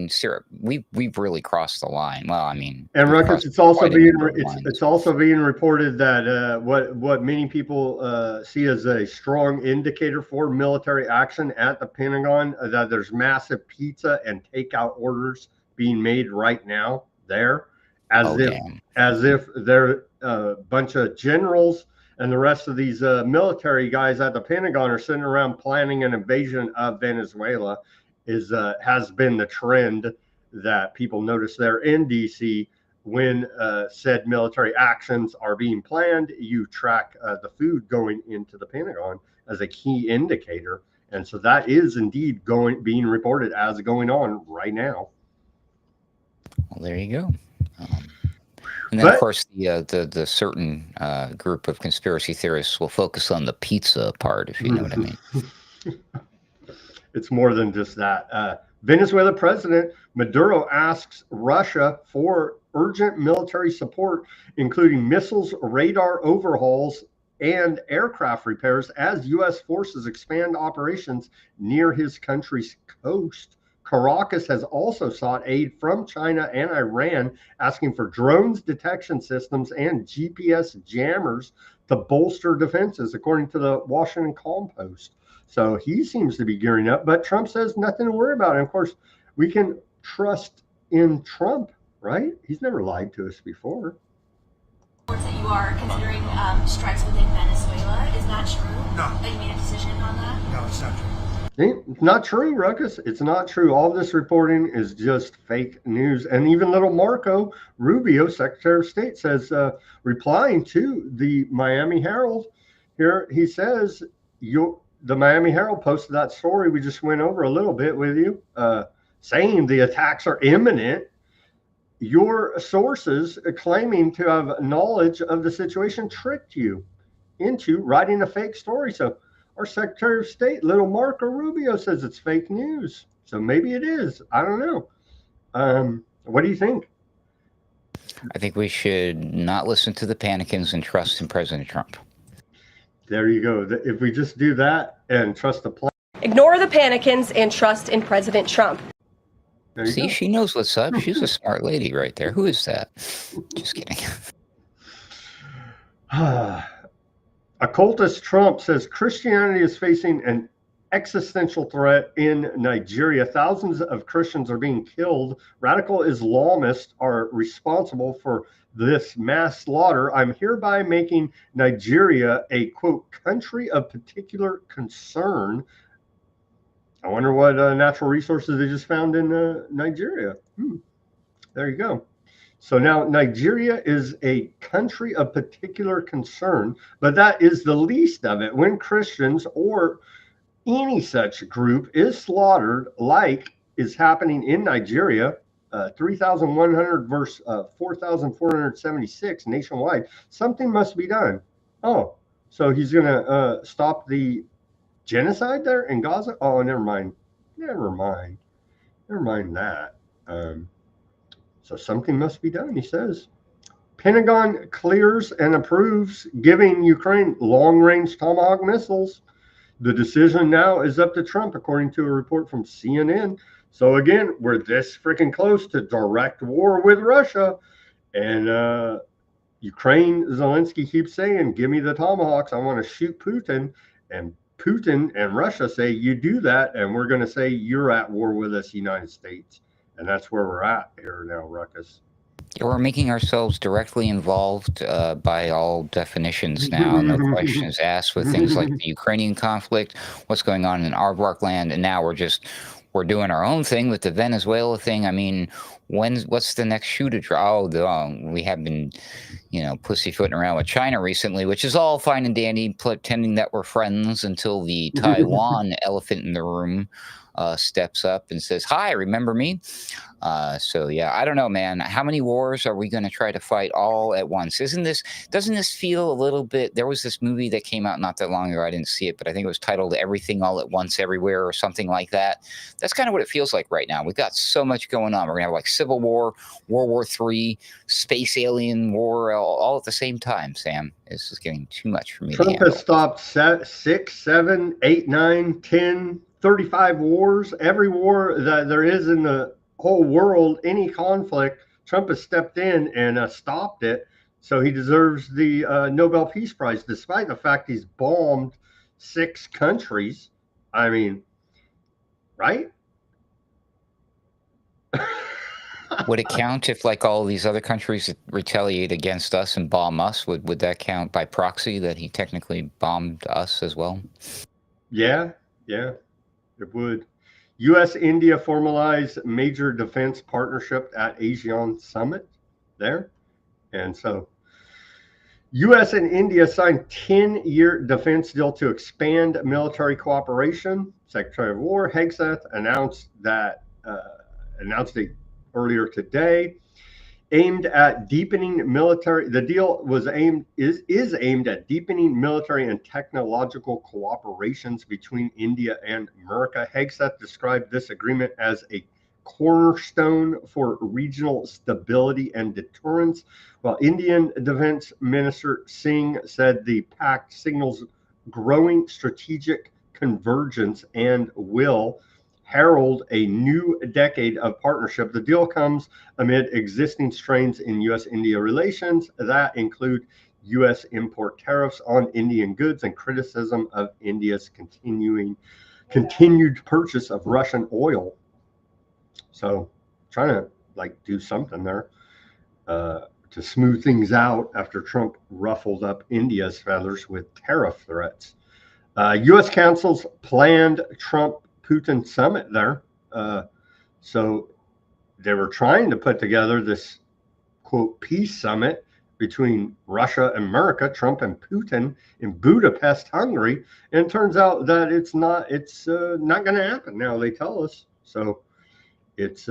Syrup, we've really crossed the line. Well, I mean, and Ruckus, it's also being reported that what many people see as a strong indicator for military action at the Pentagon, that there's massive pizza and takeout orders being made right now there, as if they're a bunch of generals and the rest of these military guys at the Pentagon are sitting around planning an invasion of Venezuela. Has been the trend that people notice there in DC when said military actions are being planned. You track the food going into the Pentagon as a key indicator, and so that is indeed being reported as going on right now. Well, there you go. And then, of course, the certain group of conspiracy theorists will focus on the pizza part, if you know what I mean. It's more than just that. Venezuela President Maduro asks Russia for urgent military support, including missiles, radar overhauls, and aircraft repairs as U.S. forces expand operations near his country's coast. Caracas has also sought aid from China and Iran, asking for drones detection systems and GPS jammers to bolster defenses, according to the Washington Post. So he seems to be gearing up, but Trump says nothing to worry about. And of course, we can trust in Trump, right? He's never lied to us before. That you are considering strikes within Venezuela. Is that true? No. That you made a decision on that? No, it's not true. It's not true, Ruckus. It's not true. All this reporting is just fake news. And even little Marco Rubio, Secretary of State, says, replying to the Miami Herald here, he says, the Miami Herald posted that story we just went over a little bit with you, saying the attacks are imminent. Your sources claiming to have knowledge of the situation tricked you into writing a fake story. So our Secretary of State, little Marco Rubio, says it's fake news. So maybe it is. I don't know. What do you think? I think we should not listen to the panicans and trust in President Trump. There you go. If we just do that and trust the plan. Ignore the panicans and trust in President Trump. See, she knows what's up. She's a smart lady right there. Who is that? Just kidding. Occultist Trump says Christianity is facing an existential threat in Nigeria. Thousands of Christians are being killed. Radical Islamists are responsible for this mass slaughter. I'm hereby making Nigeria a, quote, country of particular concern. I wonder what natural resources they just found in Nigeria. There you go. So now Nigeria is a country of particular concern, but that is the least of it. When Christians or any such group is slaughtered, like is happening in Nigeria, 3,100 versus 4,476 nationwide, something must be done. Oh, so he's going to stop the genocide there in Gaza? Oh, never mind that. So something must be done, he says. Pentagon clears and approves giving Ukraine long-range Tomahawk missiles. The decision now is up to Trump, according to a report from CNN. So again, we're this freaking close to direct war with Russia. And Ukraine, Zelensky keeps saying, give me the Tomahawks. I want to shoot Putin. And Putin and Russia say, you do that, and we're going to say you're at war with us, United States. And that's where we're at here now, Ruckus. Yeah, we're making ourselves directly involved by all definitions now. No questions asked with things like the Ukrainian conflict, what's going on in Aardvark land, and now we're doing our own thing with the Venezuela thing. I mean, what's the next shoe to drop? We have been, pussyfooting around with China recently, which is all fine and dandy, pretending that we're friends until the Taiwan elephant in the room steps up and says, hi, remember me? So yeah, I don't know, man. How many wars are we going to try to fight all at once? Doesn't this feel a little bit, there was this movie that came out not that long ago. I didn't see it, but I think it was titled Everything All at Once Everywhere or something like that. That's kind of what it feels like right now. We've got so much going on. We're gonna have like Civil War, World War III, space alien war, all at the same time, Sam. This is getting too much for me to handle. Trump has stopped 6, 7, 8, 9, 10, 35 wars. Every war that there is in the whole world, any conflict, Trump has stepped in and stopped it. So he deserves the Nobel Peace Prize, despite the fact he's bombed 6 countries. I mean, right? Would it count if, like, all these other countries retaliate against us and bomb us? Would that count by proxy that he technically bombed us as well? Yeah, it would. U.S.-India formalized major defense partnership at ASEAN Summit there. And so U.S. and India signed 10-year defense deal to expand military cooperation. Secretary of War Hegseth announced it earlier today. Aimed at deepening military, the deal is aimed at deepening military and technological cooperations between India and America. Hegseth described this agreement as a cornerstone for regional stability and deterrence, while Indian Defense Minister Singh said the pact signals growing strategic convergence and will. herald a new decade of partnership. The deal comes amid existing strains in U.S.-India relations that include U.S. import tariffs on Indian goods and criticism of India's continued purchase of Russian oil. So trying to do something there to smooth things out after Trump ruffled up India's feathers with tariff threats. U.S. cancels planned Trump-Putin summit there. So they were trying to put together this, quote, peace summit between Russia and America, Trump and Putin, in Budapest, Hungary. And it turns out that it's not going to happen now, they tell us. So it's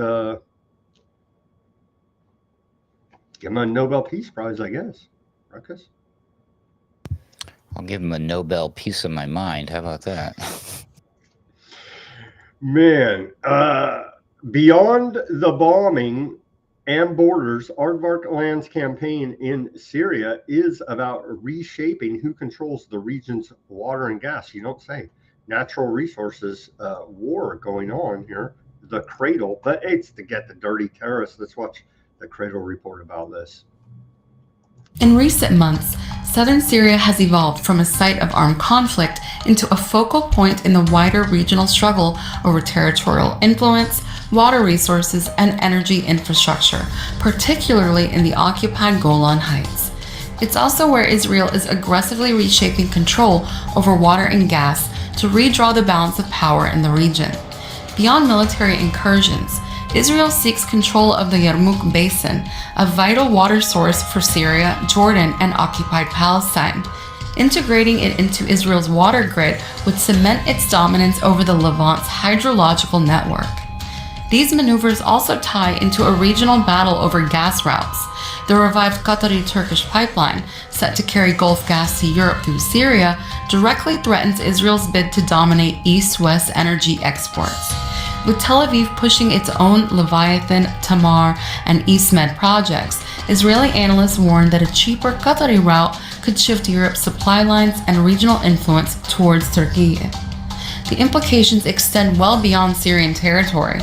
give him a Nobel Peace Prize, I guess. Ruckus? I'll give him a Nobel Peace of my mind. How about that? Man, beyond the bombing and borders, Aardvark Land's campaign in Syria is about reshaping who controls the region's water and gas. You don't say. Natural resources war going on here. The Cradle, but it's to get the dirty terrorists. Let's watch the Cradle report about this. In recent months, southern Syria has evolved from a site of armed conflict into a focal point in the wider regional struggle over territorial influence, water resources, and energy infrastructure, particularly in the occupied Golan Heights. It's also where Israel is aggressively reshaping control over water and gas to redraw the balance of power in the region. Beyond military incursions, Israel seeks control of the Yarmouk Basin, a vital water source for Syria, Jordan, and occupied Palestine. Integrating it into Israel's water grid would cement its dominance over the Levant's hydrological network. These maneuvers also tie into a regional battle over gas routes. The revived Qatari-Turkish pipeline, set to carry Gulf gas to Europe through Syria, directly threatens Israel's bid to dominate East-West energy exports. With Tel Aviv pushing its own Leviathan, Tamar, and East Med projects, Israeli analysts warn that a cheaper Qatari route could shift Europe's supply lines and regional influence towards Turkey. The implications extend well beyond Syrian territory.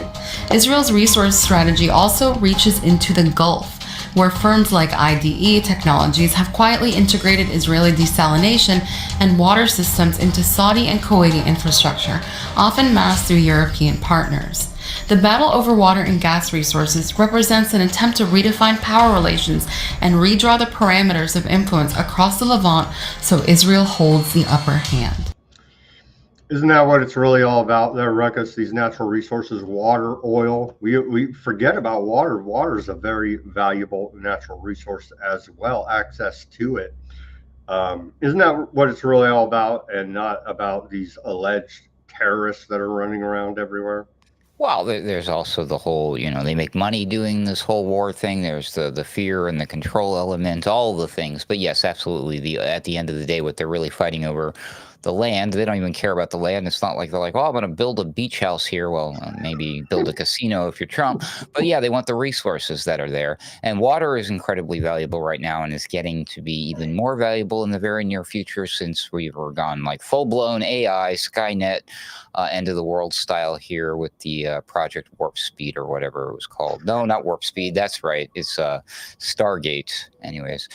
Israel's resource strategy also reaches into the Gulf, where firms like IDE Technologies have quietly integrated Israeli desalination and water systems into Saudi and Kuwaiti infrastructure, often masked through European partners. The battle over water and gas resources represents an attempt to redefine power relations and redraw the parameters of influence across the Levant so Israel holds the upper hand. Isn't that what it's really all about there, Ruckus? These natural resources, water, oil. We forget about water. Water is a very valuable natural resource as well, access to it. Isn't that what it's really all about, and not about these alleged terrorists that are running around everywhere? Well, there's also the whole, they make money doing this whole war thing. There's the fear and the control element, all the things. But yes, absolutely. At the end of the day, what they're really fighting over, the land. They don't even care about the land. It's not like they're like, oh, I'm going to build a beach house here. Well, maybe build a casino if you're Trump. But yeah, they want the resources that are there. And water is incredibly valuable right now and is getting to be even more valuable in the very near future, since we've gone like full-blown AI, Skynet, end of the world style here with the Project Warp Speed or whatever it was called. No, not Warp Speed. That's right. It's Stargate. Anyways,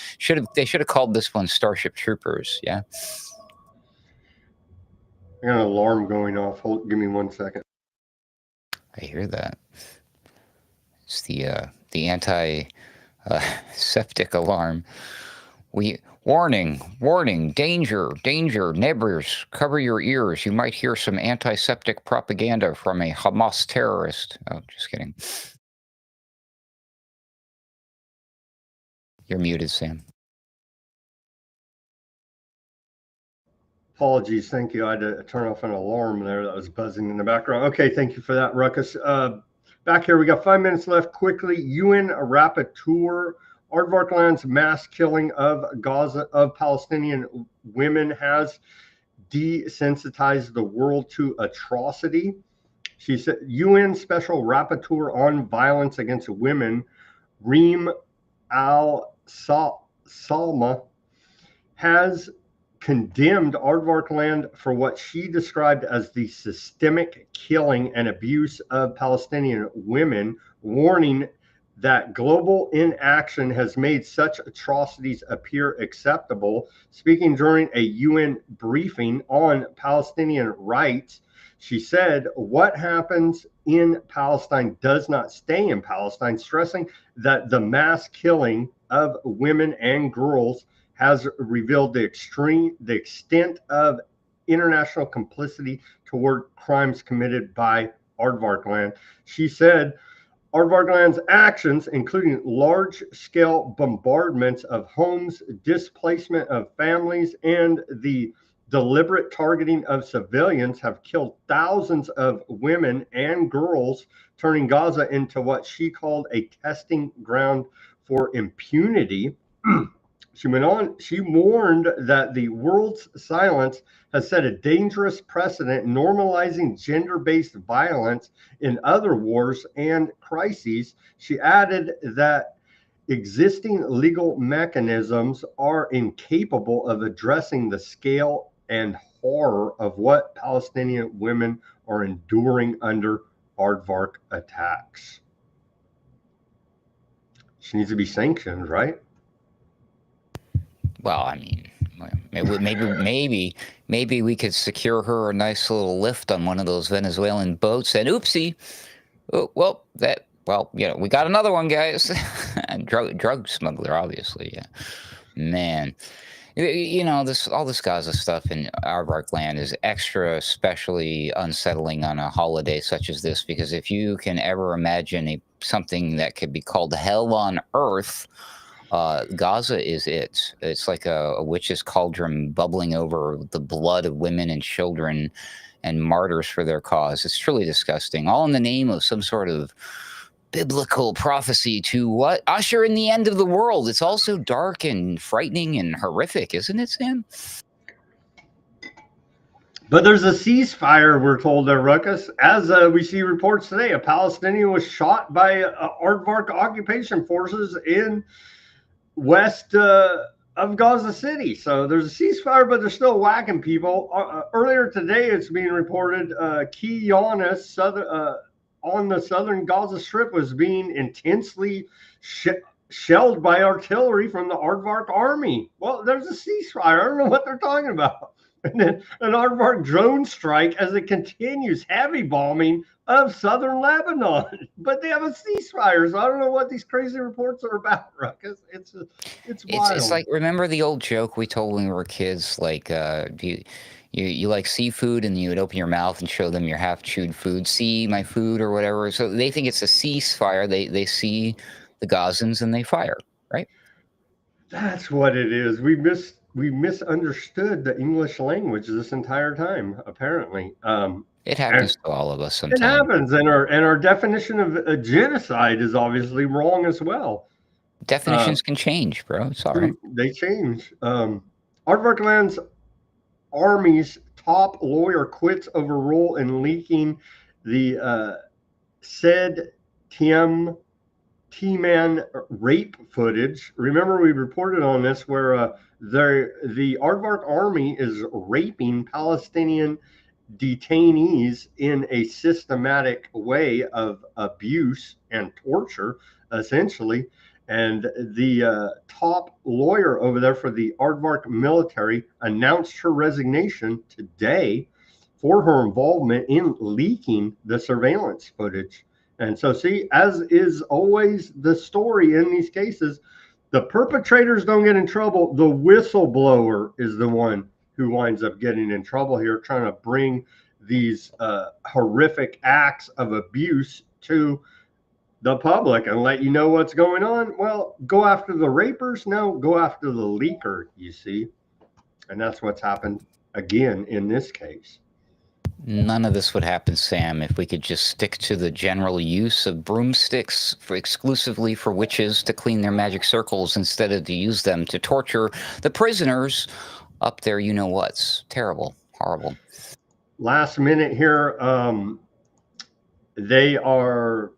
they should have called this one Starship Troopers. Yeah. I got an alarm going off. Give me 1 second. I hear that. It's the anti septic alarm. Warning, danger, neighbors, cover your ears. You might hear some antiseptic propaganda from a Hamas terrorist. Oh, just kidding. You're muted, Sam. Apologies. Thank you. I had to turn off an alarm there that was buzzing in the background. Okay, thank you for that, Ruckus. Back here, we got 5 minutes left. Quickly, UN rapporteur, Aardvark Land's mass killing of Palestinian women has desensitized the world to atrocity. She said, UN Special Rapporteur on Violence Against Women, Reem Al-Salma, has condemned Aardvark land for what she described as the systemic killing and abuse of Palestinian women, warning that global inaction has made such atrocities appear acceptable. Speaking during a UN briefing on Palestinian rights, she said, "What happens in Palestine does not stay in Palestine," stressing that the mass killing of women and girls has revealed the extent of international complicity toward crimes committed by Aardvark land. She said Aardvark land's actions, including large-scale bombardments of homes, displacement of families, and the deliberate targeting of civilians, have killed thousands of women and girls, turning Gaza into what she called a testing ground for impunity. She went on, she warned that the world's silence has set a dangerous precedent normalizing gender based violence in other wars and crises. She added that existing legal mechanisms are incapable of addressing the scale and horror of what Palestinian women are enduring under Aardvark attacks. She needs to be sanctioned, right? Well, I mean, maybe we could secure her a nice little lift on one of those Venezuelan boats, and oopsie, we got another one, guys. drug smuggler, obviously. Yeah, man. All this Gaza stuff in Aardvark land is extra especially unsettling on a holiday such as this, because if you can ever imagine something that could be called hell on earth, Gaza is it. It's like a witch's cauldron bubbling over the blood of women and children and martyrs for their cause. It's truly disgusting, all in the name of some sort of biblical prophecy to what? Usher in the end of the world. It's also dark and frightening and horrific, isn't it, Sam? But there's a ceasefire, we're told there, Ruckus. As we see reports today, a Palestinian was shot by Aardvark occupation forces in west of Gaza City. So there's a ceasefire, but they're still whacking people. Earlier today, it's being reported Key Yaunis, on the southern Gaza Strip, was being intensely shelled by artillery from the Aardvark army. Well, there's a ceasefire. I don't know what they're talking about. And then an Aardvark drone strike as it continues heavy bombing of southern Lebanon. But they have a ceasefire, so I don't know what these crazy reports are about, Ruckus. It's wild. It's like, remember the old joke we told when we were kids, like, you like seafood, and you would open your mouth and show them your half-chewed food. See my food or whatever. So they think it's a ceasefire. They see the Gazans and they fire, right? That's what it is. We misunderstood the English language this entire time, apparently. It happens to all of us sometimes. It happens, and our definition of a genocide is obviously wrong as well. Definitions can change, bro. It's all right. They change. Aardvark land's army's top lawyer quits over role in leaking the said Timan rape footage. Remember, we reported on this where the Aardvark army is raping Palestinian detainees in a systematic way of abuse and torture, essentially. And the top lawyer over there for the Aardvark military announced her resignation today for her involvement in leaking the surveillance footage. And so, see, as is always the story in these cases, the perpetrators don't get in trouble. The whistleblower is the one who winds up getting in trouble here, trying to bring these horrific acts of abuse to the public and let you know what's going on. Well, go after the rapers? No, go after the leaker, you see. And that's what's happened again in this case. None of this would happen, Sam, if we could just stick to the general use of broomsticks exclusively for witches to clean their magic circles instead of to use them to torture the prisoners up there. You know what's terrible, horrible. Last minute here, they are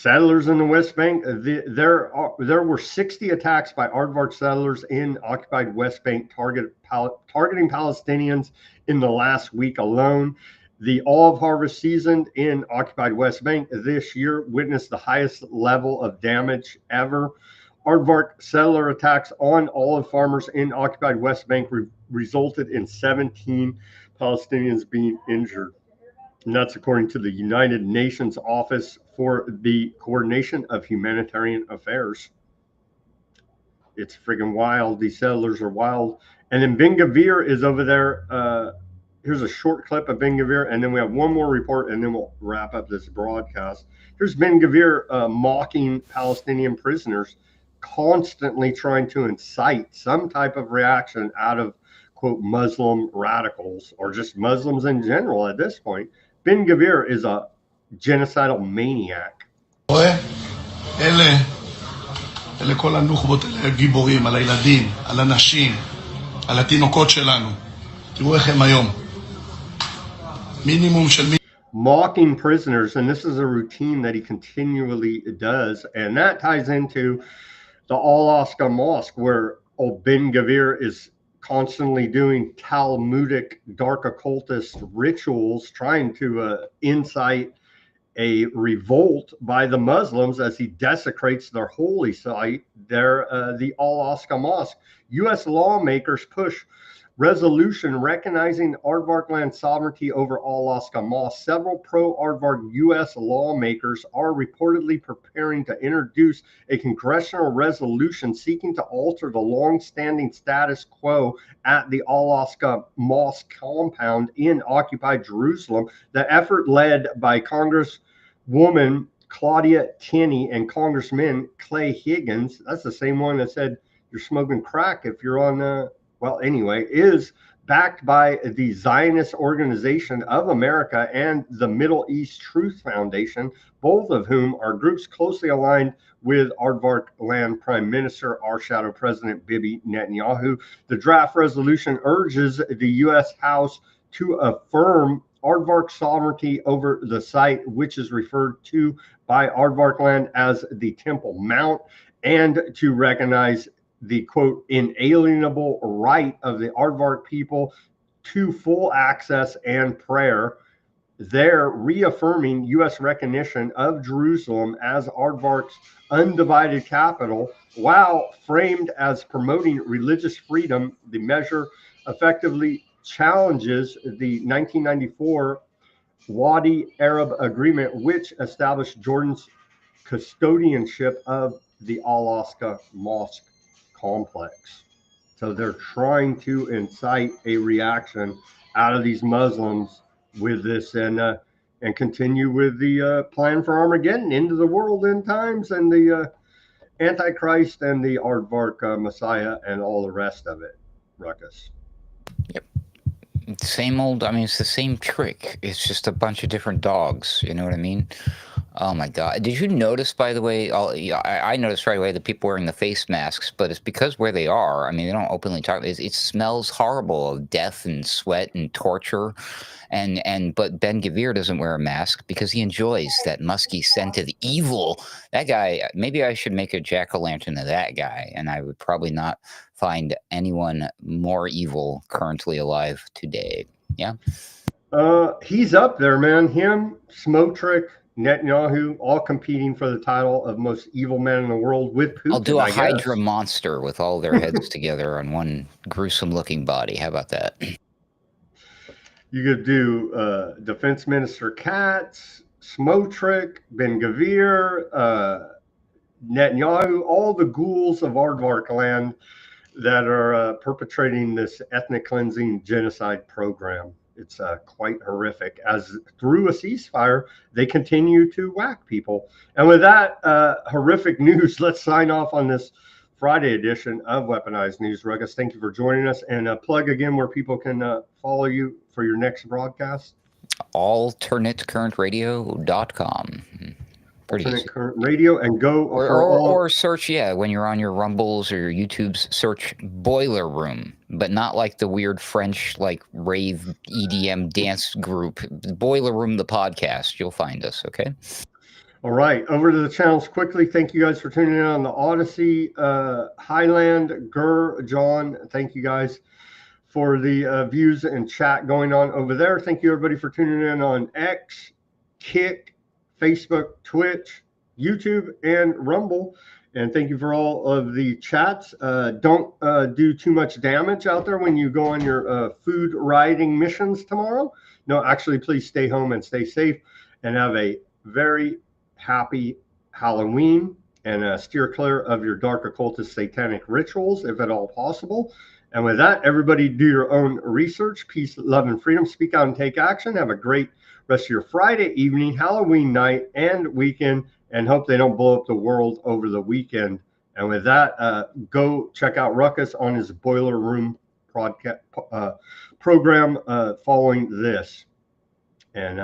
Settlers in the West Bank. There were 60 attacks by aardvark settlers in occupied West Bank targeting Palestinians in the last week alone. The olive harvest season in occupied West Bank this year witnessed the highest level of damage ever. Aardvark settler attacks on olive farmers in occupied West Bank resulted in 17 Palestinians being injured. And that's according to the United Nations Office for the Coordination of Humanitarian Affairs. It's friggin' wild. These settlers are wild. And then Ben Gvir is over there. Here's a short clip of Ben Gvir, and then we have one more report, and then we'll wrap up this broadcast. Here's Ben Gvir mocking Palestinian prisoners, constantly trying to incite some type of reaction out of, quote, Muslim radicals, or just Muslims in general at this point. Ben Gvir is a genocidal maniac. אלה כל הנוח'בות, אלה הגיבורים, על הילדים, על הנשים, על התינוקות שלנו. תראו איך הם היום. מינימום של mocking prisoners, and this is a routine that he continually does, and that ties into the Al-Aqsa Mosque, where Ben Gvir is constantly doing Talmudic dark occultist rituals, trying to incite a revolt by the Muslims as he desecrates their holy site, the Al-Aqsa Mosque. U.S. lawmakers push resolution recognizing aardvark land sovereignty over Al-Aqsa Mosque. Several pro-aardvark U.S. lawmakers are reportedly preparing to introduce a congressional resolution seeking to alter the long-standing status quo at the Al-Aqsa Mosque compound in occupied Jerusalem. The effort, led by Congresswoman Claudia Tenney and Congressman Clay Higgins, that's the same one that said you're smoking crack if you're on is backed by the Zionist Organization of America and the Middle East Truth Foundation, both of whom are groups closely aligned with aardvark land Prime Minister, our shadow President Bibi Netanyahu. The draft resolution urges the U.S. House to affirm aardvark sovereignty over the site, which is referred to by aardvark land as the Temple Mount, and to recognize the, quote, inalienable right of the aardvark people to full access and prayer. They're reaffirming U.S. recognition of Jerusalem as aardvark's undivided capital, while framed as promoting religious freedom. The measure effectively challenges the 1994 Wadi Arab Agreement, which established Jordan's custodianship of the Al-Aqsa Mosque complex. So they're trying to incite a reaction out of these Muslims with this, and continue with the plan for Armageddon, end of the world end times, and the Antichrist and the aardvark Messiah and all the rest of it. Ruckus. Yep. Same old, I mean, it's the same trick. It's just a bunch of different dogs. You know what I mean? Oh my God. Did you notice, by the way, I noticed right away the people wearing the face masks, but it's because where they are, I mean, they don't openly talk. It smells horrible of death and sweat and torture. But Ben Gvir doesn't wear a mask because he enjoys that musky scent of evil. That guy, maybe I should make a jack-o'-lantern of that guy, and I would probably not find anyone more evil currently alive today. Yeah? He's up there, man. Him, Smotrich, Netanyahu, all competing for the title of most evil man in the world with Putin. I'll do a Hydra monster with all their heads together on one gruesome-looking body. How about that? You could do Defense Minister Katz, Smotrich, Ben Gvir, Netanyahu, all the ghouls of aardvark land that are perpetrating this ethnic cleansing genocide program. It's quite horrific, as through a ceasefire, they continue to whack people. And with that horrific news, let's sign off on this Friday edition of Weaponized News. Ruckus, thank you for joining us. And plug again where people can follow you for your next broadcast. AlternatecurrentRadio.com. Alternate Current Radio, and go or search, when you're on your Rumbles or your YouTubes, search Boiler Room, but not like the weird French like rave EDM dance group. Boiler Room, the podcast. You'll find us, okay? All right, over to the channels quickly. Thank you guys for tuning in on the Odysee. Highland, Gur, John, thank you guys for the views and chat going on over there. Thank you everybody for tuning in on X, Kick, Facebook, Twitch, YouTube, and Rumble. And thank you for all of the chats. Don't do too much damage out there when you go on your food rioting missions tomorrow. No, actually, please stay home and stay safe and have a very happy Halloween, and steer clear of your dark occultist satanic rituals if at all possible. And with that, everybody do your own research. Peace, love, and freedom. Speak out and take action. Have a great rest of your Friday evening, Halloween night, and weekend, and hope they don't blow up the world over the weekend. And with that, go check out Ruckus on his Boiler Room program following this. And